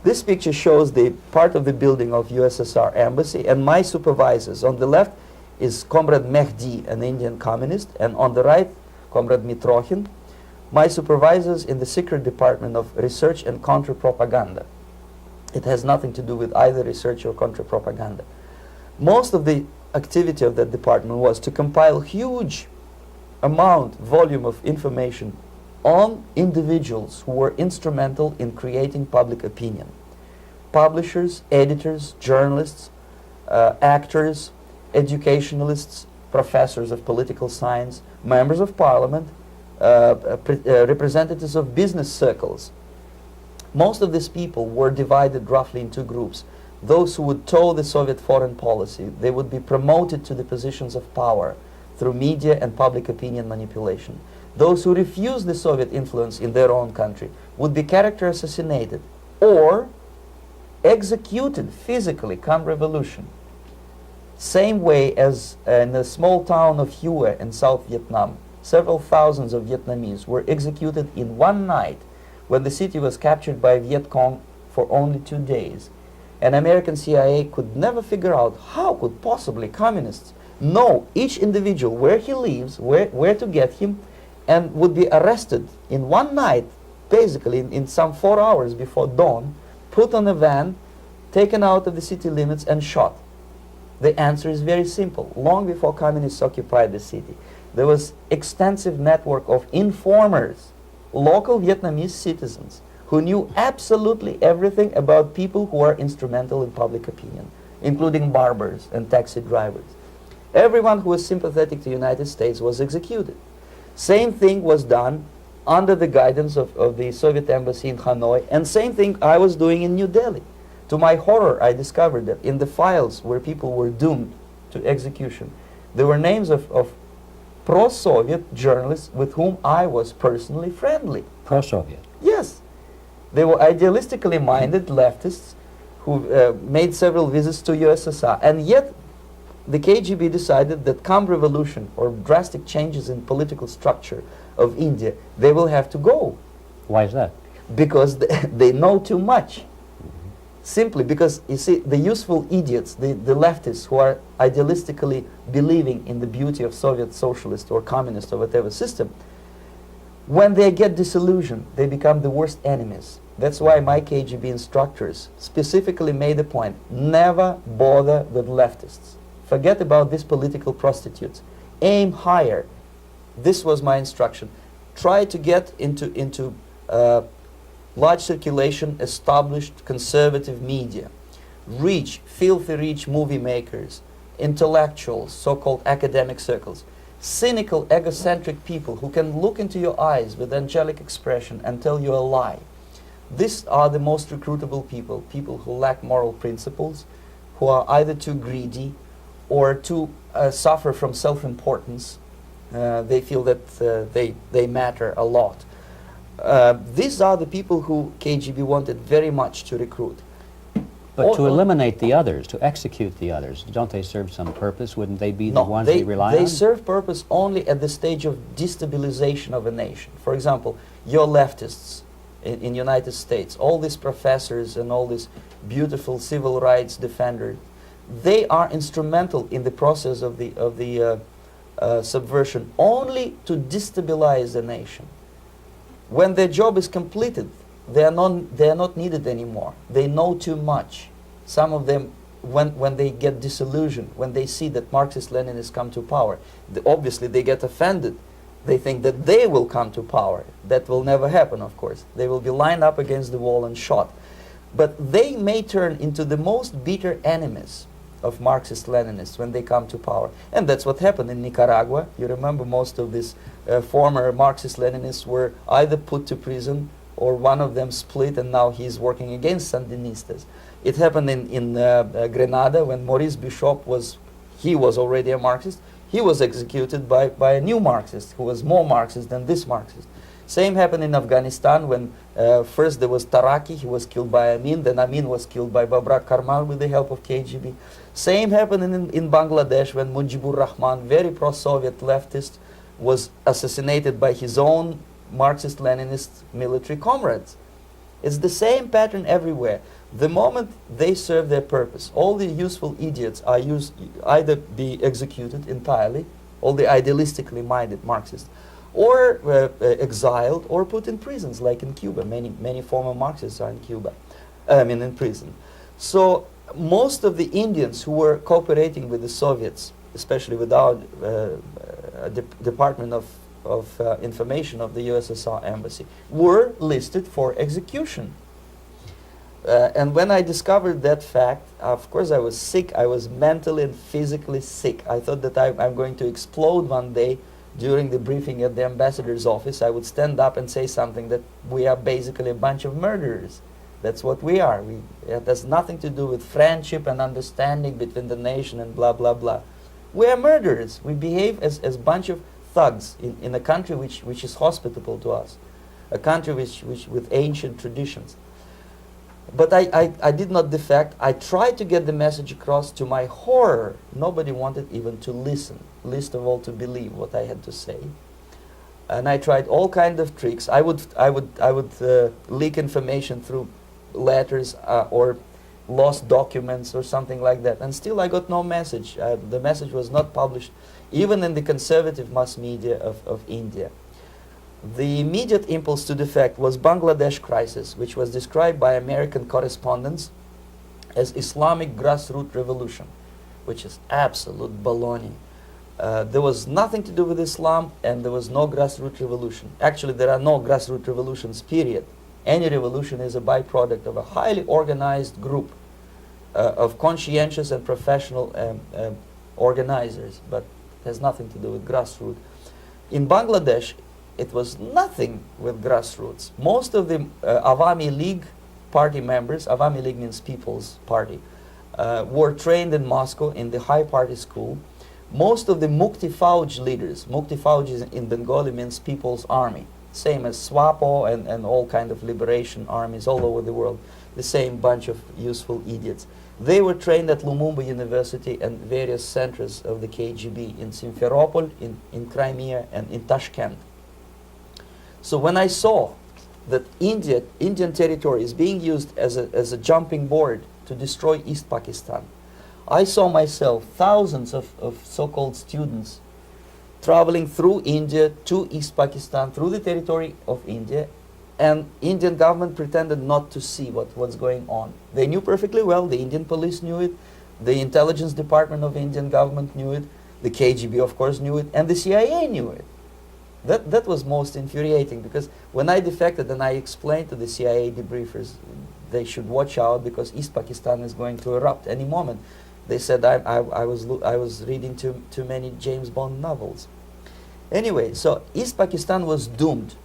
This picture shows the part of the building of USSR embassy, and my supervisors. On the left is Comrade Mehdi, an Indian communist, and on the right, Comrade Mitrokhin, my supervisors in the secret department of research and counter-propaganda. It has nothing to do with either research or counter-propaganda. Most of the activity of that department was to compile huge volume of information on individuals who were instrumental in creating public opinion. Publishers, editors, journalists, actors, educationalists, professors of political science, members of parliament, representatives of business circles. Most of these people were divided roughly in two groups. Those who would toe the Soviet foreign policy, they would be promoted to the positions of power through media and public opinion manipulation. Those who refused the Soviet influence in their own country would be character assassinated or executed physically come revolution. Same way as in the small town of Hue in South Vietnam, several thousands of Vietnamese were executed in one night when the city was captured by Viet Cong for only 2 days. And American CIA could never figure out how could possibly communists know each individual where he lives, where to get him, and would be arrested in one night, basically in some 4 hours before dawn, put on a van, taken out of the city limits and shot. The answer is very simple. Long before communists occupied the city, there was extensive network of informers, local Vietnamese citizens, who knew absolutely everything about people who are instrumental in public opinion, including barbers and taxi drivers. Everyone who was sympathetic to the United States was executed. Same thing was done under the guidance of the Soviet embassy in Hanoi, and same thing I was doing in New Delhi. To my horror, I discovered that in the files where people were doomed to execution, there were names of pro-Soviet journalists with whom I was personally friendly. Pro-Soviet? Yes. They were idealistically minded leftists who made several visits to USSR, and yet the KGB decided that come revolution or drastic changes in political structure of India, they will have to go. Why is that? Because they know too much. Simply because, you see, the useful idiots, the leftists who are idealistically believing in the beauty of Soviet socialist or communist or whatever system, when they get disillusioned, they become the worst enemies. That's why my KGB instructors specifically made a point, never bother with leftists. Forget about these political prostitutes. Aim higher. This was my instruction. Try to get into large circulation, established conservative media. Rich, filthy rich movie makers, intellectuals, so-called academic circles. Cynical, egocentric people who can look into your eyes with angelic expression and tell you a lie. These are the most recruitable people, people who lack moral principles, who are either too greedy or too suffer from self-importance. They feel that they matter a lot. These are the people who KGB wanted very much to recruit. But to eliminate the others, to execute the others, don't they serve some purpose? Wouldn't they be the ones they rely on? They serve purpose only at the stage of destabilization of a nation. For example, your leftists in United States, all these professors and all these beautiful civil rights defenders, they are instrumental in the process of the subversion only to destabilize the nation. When their job is completed, they are not needed anymore. They know too much. Some of them, when they get disillusioned, when they see that Marxist-Leninists come to power, obviously they get offended. They think that they will come to power. That will never happen, of course. They will be lined up against the wall and shot. But they may turn into the most bitter enemies of Marxist-Leninists when they come to power. And that's what happened in Nicaragua. You remember most of these former Marxist-Leninists were either put to prison or one of them split, and now he's working against Sandinistas. It happened in Grenada when Maurice Bishop was already a Marxist. He was executed by a new Marxist who was more Marxist than this Marxist. Same happened in Afghanistan when first there was Taraki, he was killed by Amin, then Amin was killed by Babrak Karmal with the help of KGB. Same happened in Bangladesh when Mujibur Rahman, very pro-Soviet leftist, was assassinated by his own Marxist-Leninist military comrades. It's the same pattern everywhere. The moment they serve their purpose, all the useful idiots are either be executed entirely, all the idealistically minded Marxists, or exiled or put in prisons, like in Cuba. Many former Marxists are in Cuba, in prison. So most of the Indians who were cooperating with the Soviets, especially with our Department of Information of the USSR Embassy, were listed for execution. And when I discovered that fact, of course I was sick. I was mentally and physically sick. I thought that I'm going to explode one day during the briefing at the ambassador's office. I would stand up and say something that we are basically a bunch of murderers. That's what we are. It has nothing to do with friendship and understanding between the nation and blah, blah, blah. We are murderers. We behave as a bunch of thugs in a country which is hospitable to us, a country which with ancient traditions. But I did not defect. I tried to get the message across. To my horror, nobody wanted even to listen, least of all to believe what I had to say. And I tried all kinds of tricks. I would leak information through letters or lost documents or something like that. And still I got no message. The message was not published, even in the conservative mass media of India. The immediate impulse to defect was Bangladesh crisis, which was described by American correspondents as Islamic grassroots revolution, which is absolute baloney. There was nothing to do with Islam, and there was no grassroots revolution. Actually, there are no grassroots revolutions, period. Any revolution is a byproduct of a highly organized group of conscientious and professional organizers, but it has nothing to do with grassroots. In Bangladesh, it was nothing with grassroots. Most of the Awami League party members, Awami League means People's Party, were trained in Moscow in the High Party School. Most of the Mukti Fauj leaders, Mukti Fauj in Bengali means People's Army, same as SWAPO and all kind of liberation armies all over the world, the same bunch of useful idiots. They were trained at Lumumba University and various centers of the KGB in Simferopol, in Crimea, and in Tashkent. So when I saw that Indian territory is being used as a jumping board to destroy East Pakistan, I saw myself thousands of so-called students traveling through India to East Pakistan, through the territory of India, and Indian government pretended not to see what's going on. They knew perfectly well, the Indian police knew it, the intelligence department of the Indian government knew it, the KGB of course knew it, and the CIA knew it. That was most infuriating, because when I defected and I explained to the CIA debriefers they should watch out because East Pakistan is going to erupt any moment, they said I was reading too many James Bond novels. Anyway, so East Pakistan was doomed.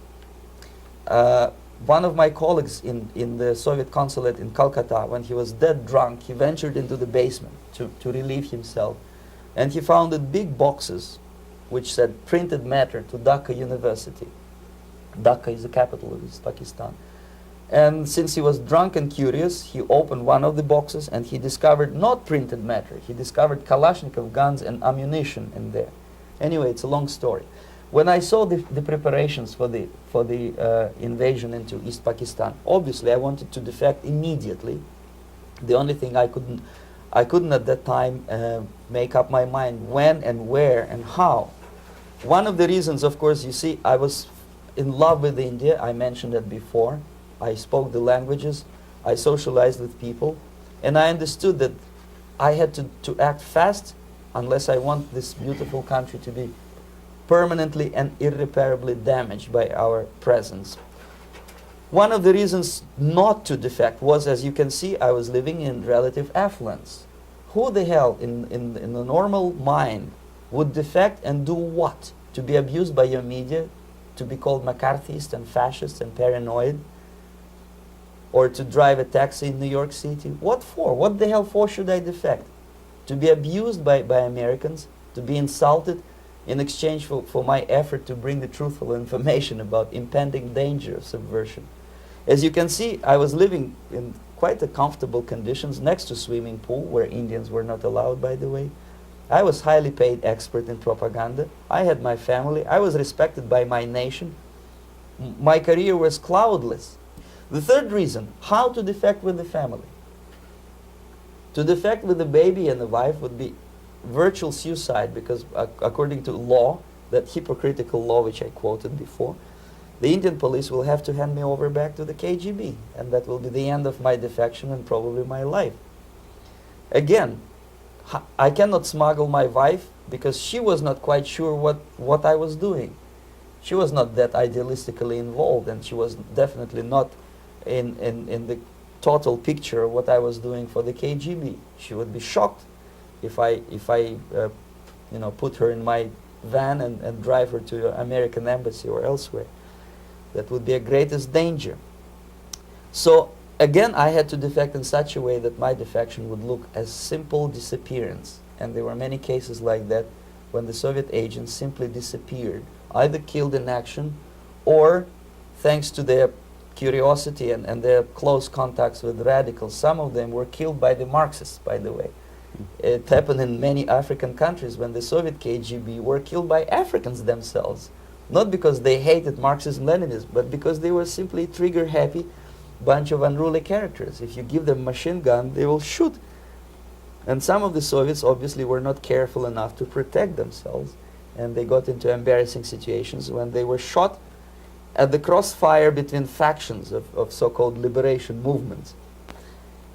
One of my colleagues in the Soviet consulate in Calcutta, when he was dead drunk, he ventured into the basement to relieve himself, and he found big boxes which said printed matter to Dhaka University. Dhaka is the capital of East Pakistan. And since he was drunk and curious, he opened one of the boxes and he discovered not printed matter. He discovered Kalashnikov guns and ammunition in there. Anyway, it's a long story. When I saw the preparations for the invasion into East Pakistan, obviously I wanted to defect immediately. The only thing I couldn't at that time make up my mind when and where and how. One of the reasons, of course, you see, I was in love with India. I mentioned that before. I spoke the languages. I socialized with people. And I understood that I had to act fast unless I want this beautiful country to be permanently and irreparably damaged by our presence. One of the reasons not to defect was, as you can see, I was living in relative affluence. Who the hell in a normal mind would defect and do what? To be abused by your media, to be called McCarthyist and fascist and paranoid, or to drive a taxi in New York City? What for? What the hell for should I defect? To be abused by Americans, to be insulted in exchange for my effort to bring the truthful information about impending danger of subversion. As you can see, I was living in quite a comfortable conditions next to swimming pool, where Indians were not allowed, by the way. I was highly paid expert in propaganda. I had my family. I was respected by my nation. My career was cloudless. The third reason, how to defect with the family. To defect with the baby and the wife would be virtual suicide, because according to law, that hypocritical law which I quoted before, the Indian police will have to hand me over back to the KGB, and that will be the end of my defection and probably my life. Again, I cannot smuggle my wife because she was not quite sure what I was doing. She was not that idealistically involved, and she was definitely not in the total picture of what I was doing for the KGB. She would be shocked if I you know, put her in my van and drive her to the American embassy or elsewhere. That would be a greatest danger. So again, I had to defect in such a way that my defection would look as simple disappearance. And there were many cases like that when the Soviet agents simply disappeared, either killed in action or, thanks to their curiosity and their close contacts with radicals, some of them were killed by the Marxists, by the way. It happened in many African countries when the Soviet KGB were killed by Africans themselves. Not because they hated Marxism-Leninism, but because they were simply trigger-happy bunch of unruly characters. If you give them a machine gun, they will shoot. And some of the Soviets obviously were not careful enough to protect themselves, and they got into embarrassing situations when they were shot at the crossfire between factions of so-called liberation movements.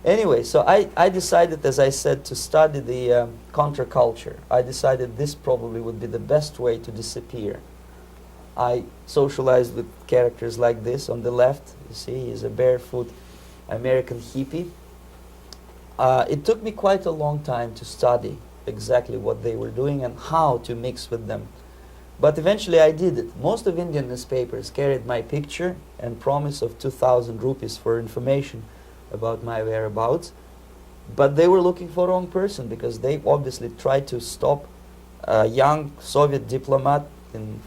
Anyway, so I decided, as I said, to study the counterculture. I decided this probably would be the best way to disappear. I socialized with characters like this. On the left, you see, he's a barefoot American hippie. It took me quite a long time to study exactly what they were doing and how to mix with them. But eventually I did it. Most of Indian newspapers carried my picture and promise of 2,000 rupees for information about my whereabouts. But they were looking for the wrong person, because they obviously tried to stop a young Soviet diplomat in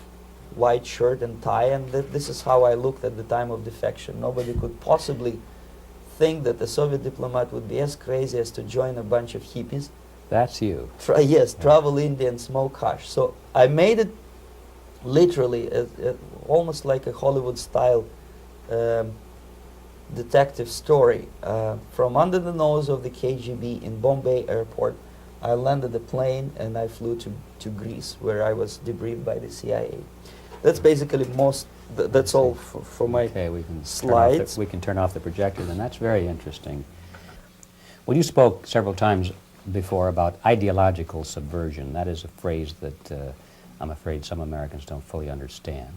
white shirt and tie, and this is how I looked at the time of defection. Nobody could possibly think that a Soviet diplomat would be as crazy as to join a bunch of hippies. That's you. Yes, travel India and smoke hash. So I made it literally almost like a Hollywood-style detective story. From under the nose of the KGB in Bombay airport, I landed the plane and I flew to Greece, where I was debriefed by the CIA. That's basically that's all for my slides. We can turn off the projector, and that's very interesting. Well, you spoke several times before about ideological subversion. That is a phrase that I'm afraid some Americans don't fully understand.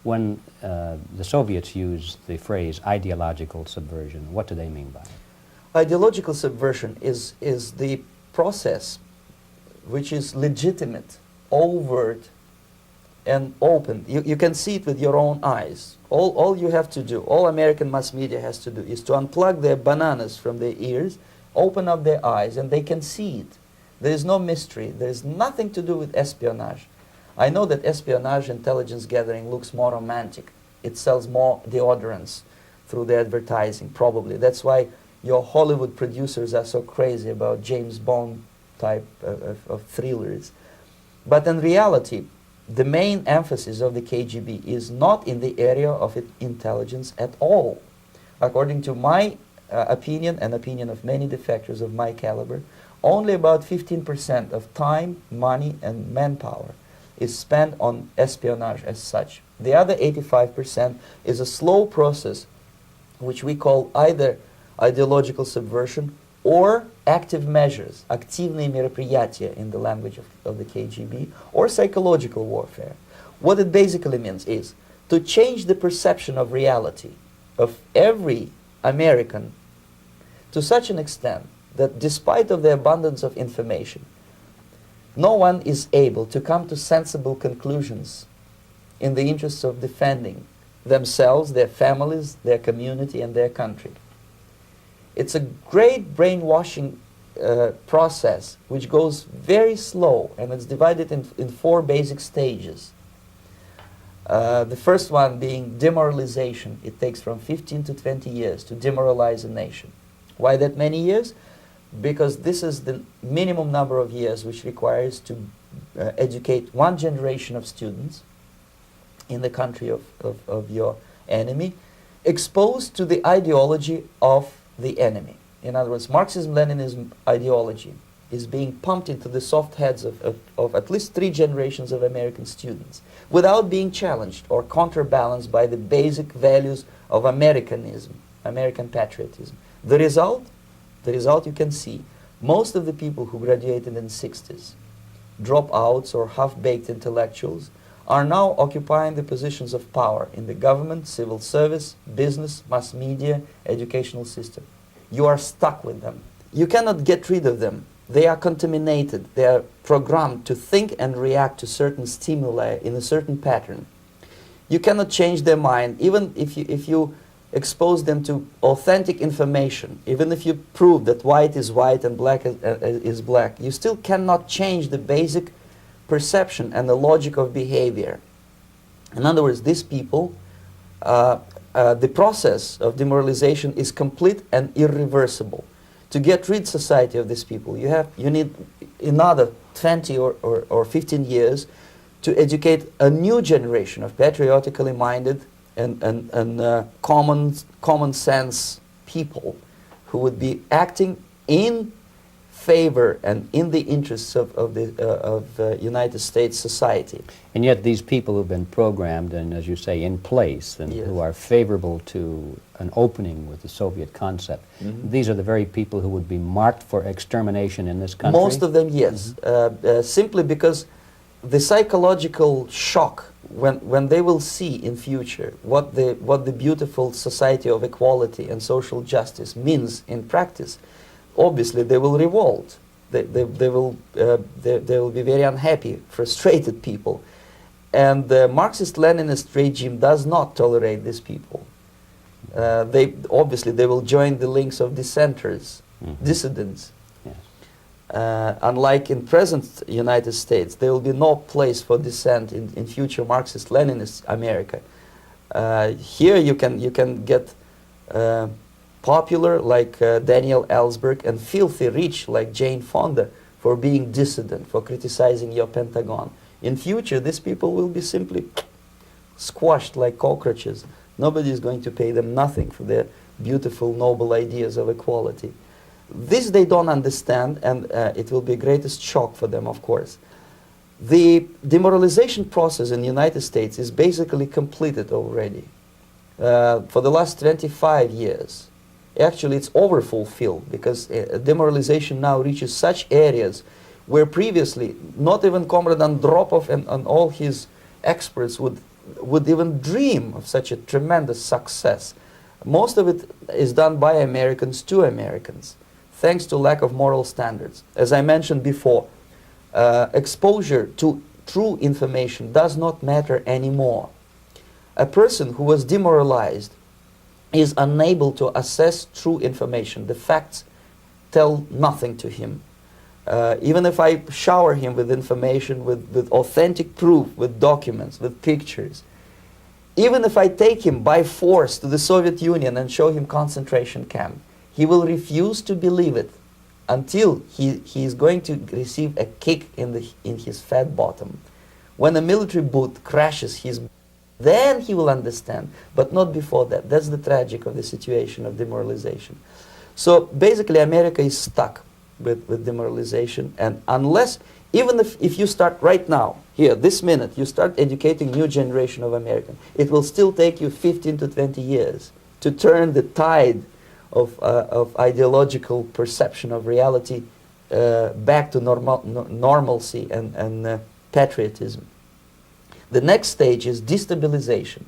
When the Soviets use the phrase ideological subversion, what do they mean by it? Ideological subversion is the process which is legitimate, overt, and open. You can see it with your own eyes. All you have to do, all American mass media has to do, is to unplug their bananas from their ears, open up their eyes, and they can see it. There is no mystery. There is nothing to do with espionage. I know that espionage intelligence gathering looks more romantic. It sells more deodorants through the advertising, probably. That's why your Hollywood producers are so crazy about James Bond type of thrillers. But in reality, the main emphasis of the KGB is not in the area of intelligence at all. According to my opinion and opinion of many defectors of my caliber, only about 15% of time, money, and manpower is spent on espionage as such. The other 85% is a slow process which we call either ideological subversion or active measures, активные мероприятия in the language of the KGB, or psychological warfare. What it basically means is to change the perception of reality of every American to such an extent that despite of the abundance of information, no one is able to come to sensible conclusions in the interests of defending themselves, their families, their community, and their country. It's a great brainwashing process which goes very slow, and it's divided in 4 basic stages. The first one being demoralization. It takes from 15 to 20 years to demoralize a nation. Why that many years? Because this is the minimum number of years which requires to educate one generation of students in the country of your enemy, exposed to the ideology of the enemy. In other words, Marxism-Leninism ideology is being pumped into the soft heads of at least 3 generations of American students without being challenged or counterbalanced by the basic values of Americanism, American patriotism. The result you can see. Most of the people who graduated in the 60s, dropouts or half-baked intellectuals, are now occupying the positions of power in the government, civil service, business, mass media, educational system. You are stuck with them. You cannot get rid of them. They are contaminated. They are programmed to think and react to certain stimuli in a certain pattern. You cannot change their mind, even if you expose them to authentic information, even if you prove that white is white and black is black, you still cannot change the basic perception and the logic of behavior. In other words, these people, the process of demoralization is complete and irreversible. To get rid society of these people, you need another 20 or 15 years to educate a new generation of patriotically minded and common sense people who would be acting in favor and in the interests of the United States society. And yet these people who've been programmed and, as you say, in place and Yes. who are favorable to an opening with the Soviet concept, these are the very people who would be marked for extermination in this country? Most of them, yes. Simply because the psychological shock when they will see in future what the beautiful society of equality and social justice means in practice, obviously they will revolt. They will be very unhappy, frustrated people. And the Marxist-Leninist regime does not tolerate these people. Obviously they will join the links of dissenters, dissidents. Unlike in present United States, there will be no place for dissent in future Marxist-Leninist America. Here you can get popular like Daniel Ellsberg and filthy rich like Jane Fonda for being dissident, for criticizing your Pentagon. In future, these people will be simply squashed like cockroaches. Nobody is going to pay them nothing for their beautiful, noble ideas of equality. This they don't understand, and it will be a greatest shock for them, of course. The demoralization process in the United States is basically completed already. For the last 25 years, actually it's overfulfilled, because demoralization now reaches such areas where previously not even Comrade Andropov and all his experts would even dream of such a tremendous success. Most of it is done by Americans to Americans, thanks to lack of moral standards. As I mentioned before, exposure to true information does not matter anymore. A person who was demoralized is unable to assess true information. The facts tell nothing to him. Even if I shower him with information, with authentic proof, with documents, with pictures, even if I take him by force to the Soviet Union and show him concentration camp, he will refuse to believe it until he is going to receive a kick in his fat bottom. When a military boot crashes his, then he will understand, but not before that. That's the tragic of the situation of demoralization. So basically America is stuck with demoralization, and unless, even if you start right now, here, this minute, you start educating new generation of Americans, it will still take you 15 to 20 years to turn the tide of ideological perception of reality back to normalcy and patriotism. The next stage is destabilization.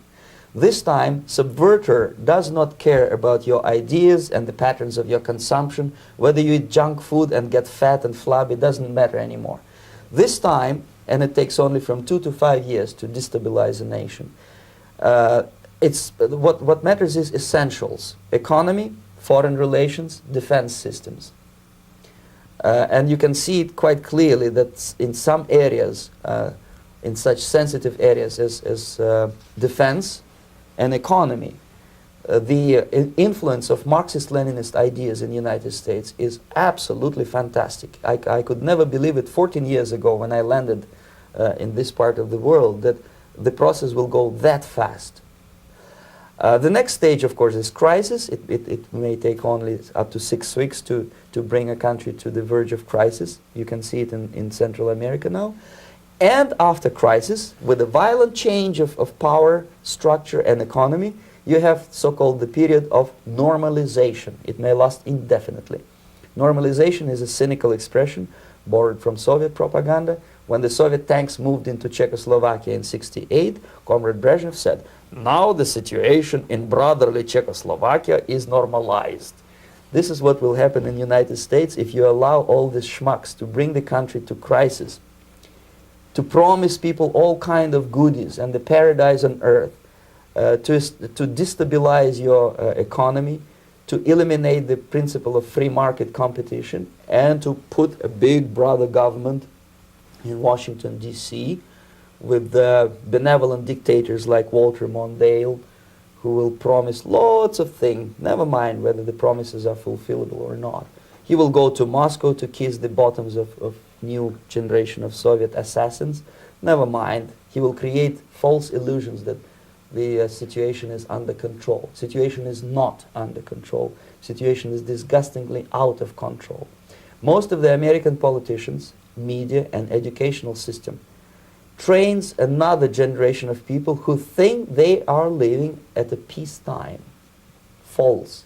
This time, subverter does not care about your ideas and the patterns of your consumption. Whether you eat junk food and get fat and flabby, doesn't matter anymore. This time, and it takes only from 2 to 5 years to destabilize a nation, what matters is essentials: economy, foreign relations, defense systems. And you can see it quite clearly that in some areas, in such sensitive areas as defense and economy, the influence of Marxist-Leninist ideas in the United States is absolutely fantastic. I could never believe it 14 years ago when I landed in this part of the world, that the process will go that fast. The next stage, of course, is crisis. It may take only up to 6 weeks to bring a country to the verge of crisis. You can see it in Central America now. And after crisis, with a violent change of power, structure, and economy, you have so-called the period of normalization. It may last indefinitely. Normalization is a cynical expression borrowed from Soviet propaganda. When the Soviet tanks moved into Czechoslovakia in '68, Comrade Brezhnev said, "Now the situation in brotherly Czechoslovakia is normalized." This is what will happen in the United States if you allow all these schmucks to bring the country to crisis, to promise people all kind of goodies and the paradise on earth, to destabilize your economy, to eliminate the principle of free market competition, and to put a big brother government in Washington, D.C., with benevolent dictators like Walter Mondale, who will promise lots of things, never mind whether the promises are fulfillable or not. He will go to Moscow to kiss the bottoms of new generation of Soviet assassins, never mind. He will create false illusions that the situation is under control. Situation is not under control. Situation is disgustingly out of control. Most of the American politicians, media, and educational system trains another generation of people who think they are living at a peacetime. False.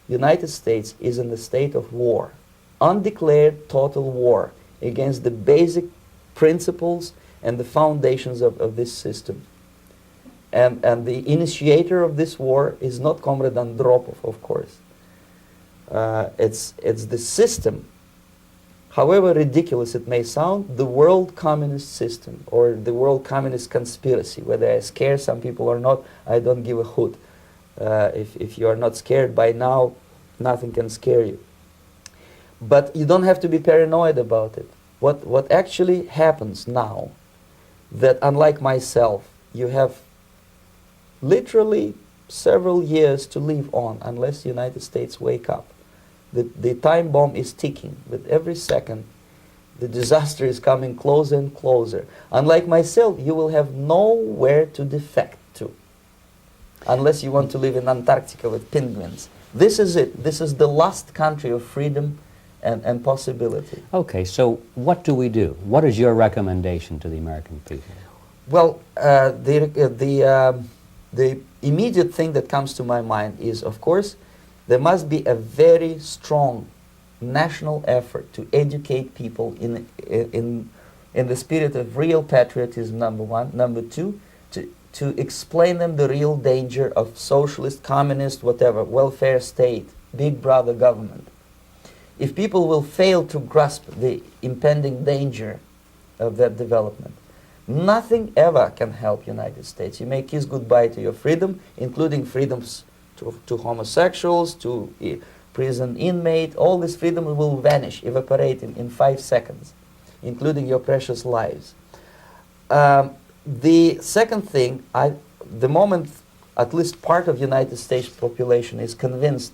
United States is in the state of war, undeclared total war against the basic principles and the foundations of this system. And the initiator of this war is not Comrade Andropov, of course. It's the system. However ridiculous it may sound, the world communist system or the world communist conspiracy, whether I scare some people or not, I don't give a hoot. If you are not scared by now, nothing can scare you. But you don't have to be paranoid about it. What actually happens now, that unlike myself, you have literally several years to live on unless the United States wake up. The time bomb is ticking. With every second, the disaster is coming closer and closer. Unlike myself, you will have nowhere to defect to, unless you want to live in Antarctica with penguins. This is it. This is the last country of freedom and possibility. Okay, so what do we do? What is your recommendation to the American people? Well, the immediate thing that comes to my mind is, of course, there must be a very strong national effort to educate people in the spirit of real patriotism, number one. Number two, to explain them the real danger of socialist, communist, whatever, welfare state, big brother government. If people will fail to grasp the impending danger of that development, nothing ever can help United States. You may kiss goodbye to your freedom, including freedoms to homosexuals, to prison inmate. All this freedom will vanish, evaporate in 5 seconds, including your precious lives. The second thing, the moment at least part of United States population is convinced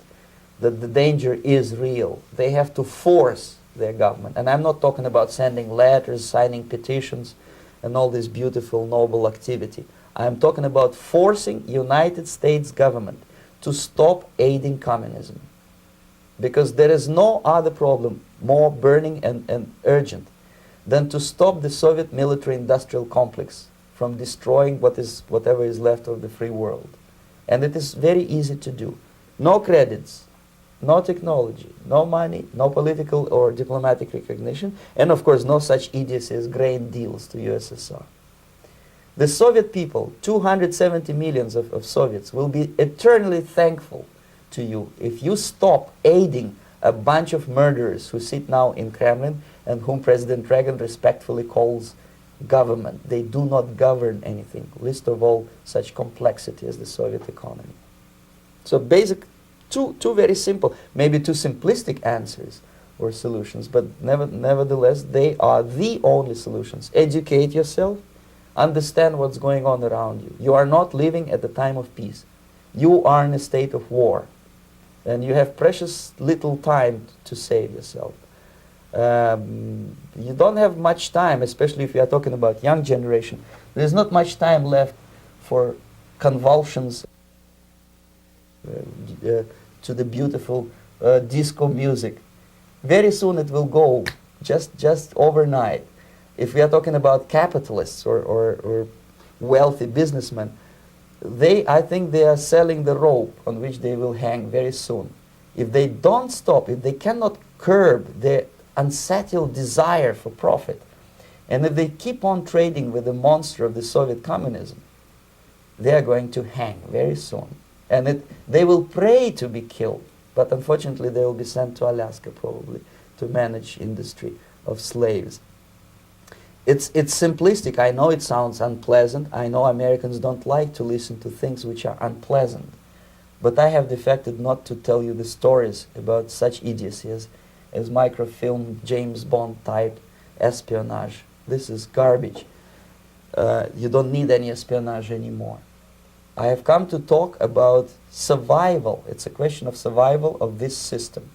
that the danger is real, they have to force their government. And I'm not talking about sending letters, signing petitions, and all this beautiful, noble activity. I'm talking about forcing United States government to stop aiding communism. Because there is no other problem more burning and urgent than to stop the Soviet military-industrial complex from destroying whatever is left of the free world. And it is very easy to do. No credits, no technology, no money, no political or diplomatic recognition, and of course no such idiocy as grain deals to USSR. The Soviet people, 270 millions of Soviets, will be eternally thankful to you if you stop aiding a bunch of murderers who sit now in Kremlin and whom President Reagan respectfully calls government. They do not govern anything, least of all such complexity as the Soviet economy. So basic, two very simple, maybe too simplistic answers or solutions, but nevertheless they are the only solutions. Educate yourself, understand what's going on around you. You are not living at the time of peace. You are in a state of war. And you have precious little time to save yourself. You don't have much time, especially if you are talking about young generation. There's not much time left for convulsions to the beautiful disco music. Very soon it will go, just overnight. If we are talking about capitalists or wealthy businessmen, I think they are selling the rope on which they will hang very soon. If they don't stop, if they cannot curb their unsettled desire for profit, and if they keep on trading with the monster of the Soviet communism, they are going to hang very soon. And they will pray to be killed, but unfortunately they will be sent to Alaska probably to manage industry of slaves. It's simplistic. I know it sounds unpleasant. I know Americans don't like to listen to things which are unpleasant. But I have defected not to tell you the stories about such idiocy as microfilm, James Bond type espionage. This is garbage. You don't need any espionage anymore. I have come to talk about survival. It's a question of survival of this system.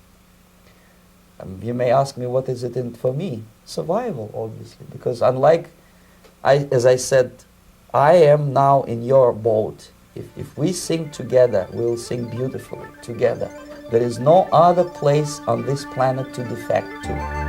You may ask me, what is it in for me? Survival, obviously, because unlike, as I said, I am now in your boat. If we sing together, we'll sing beautifully together. There is no other place on this planet to defect to.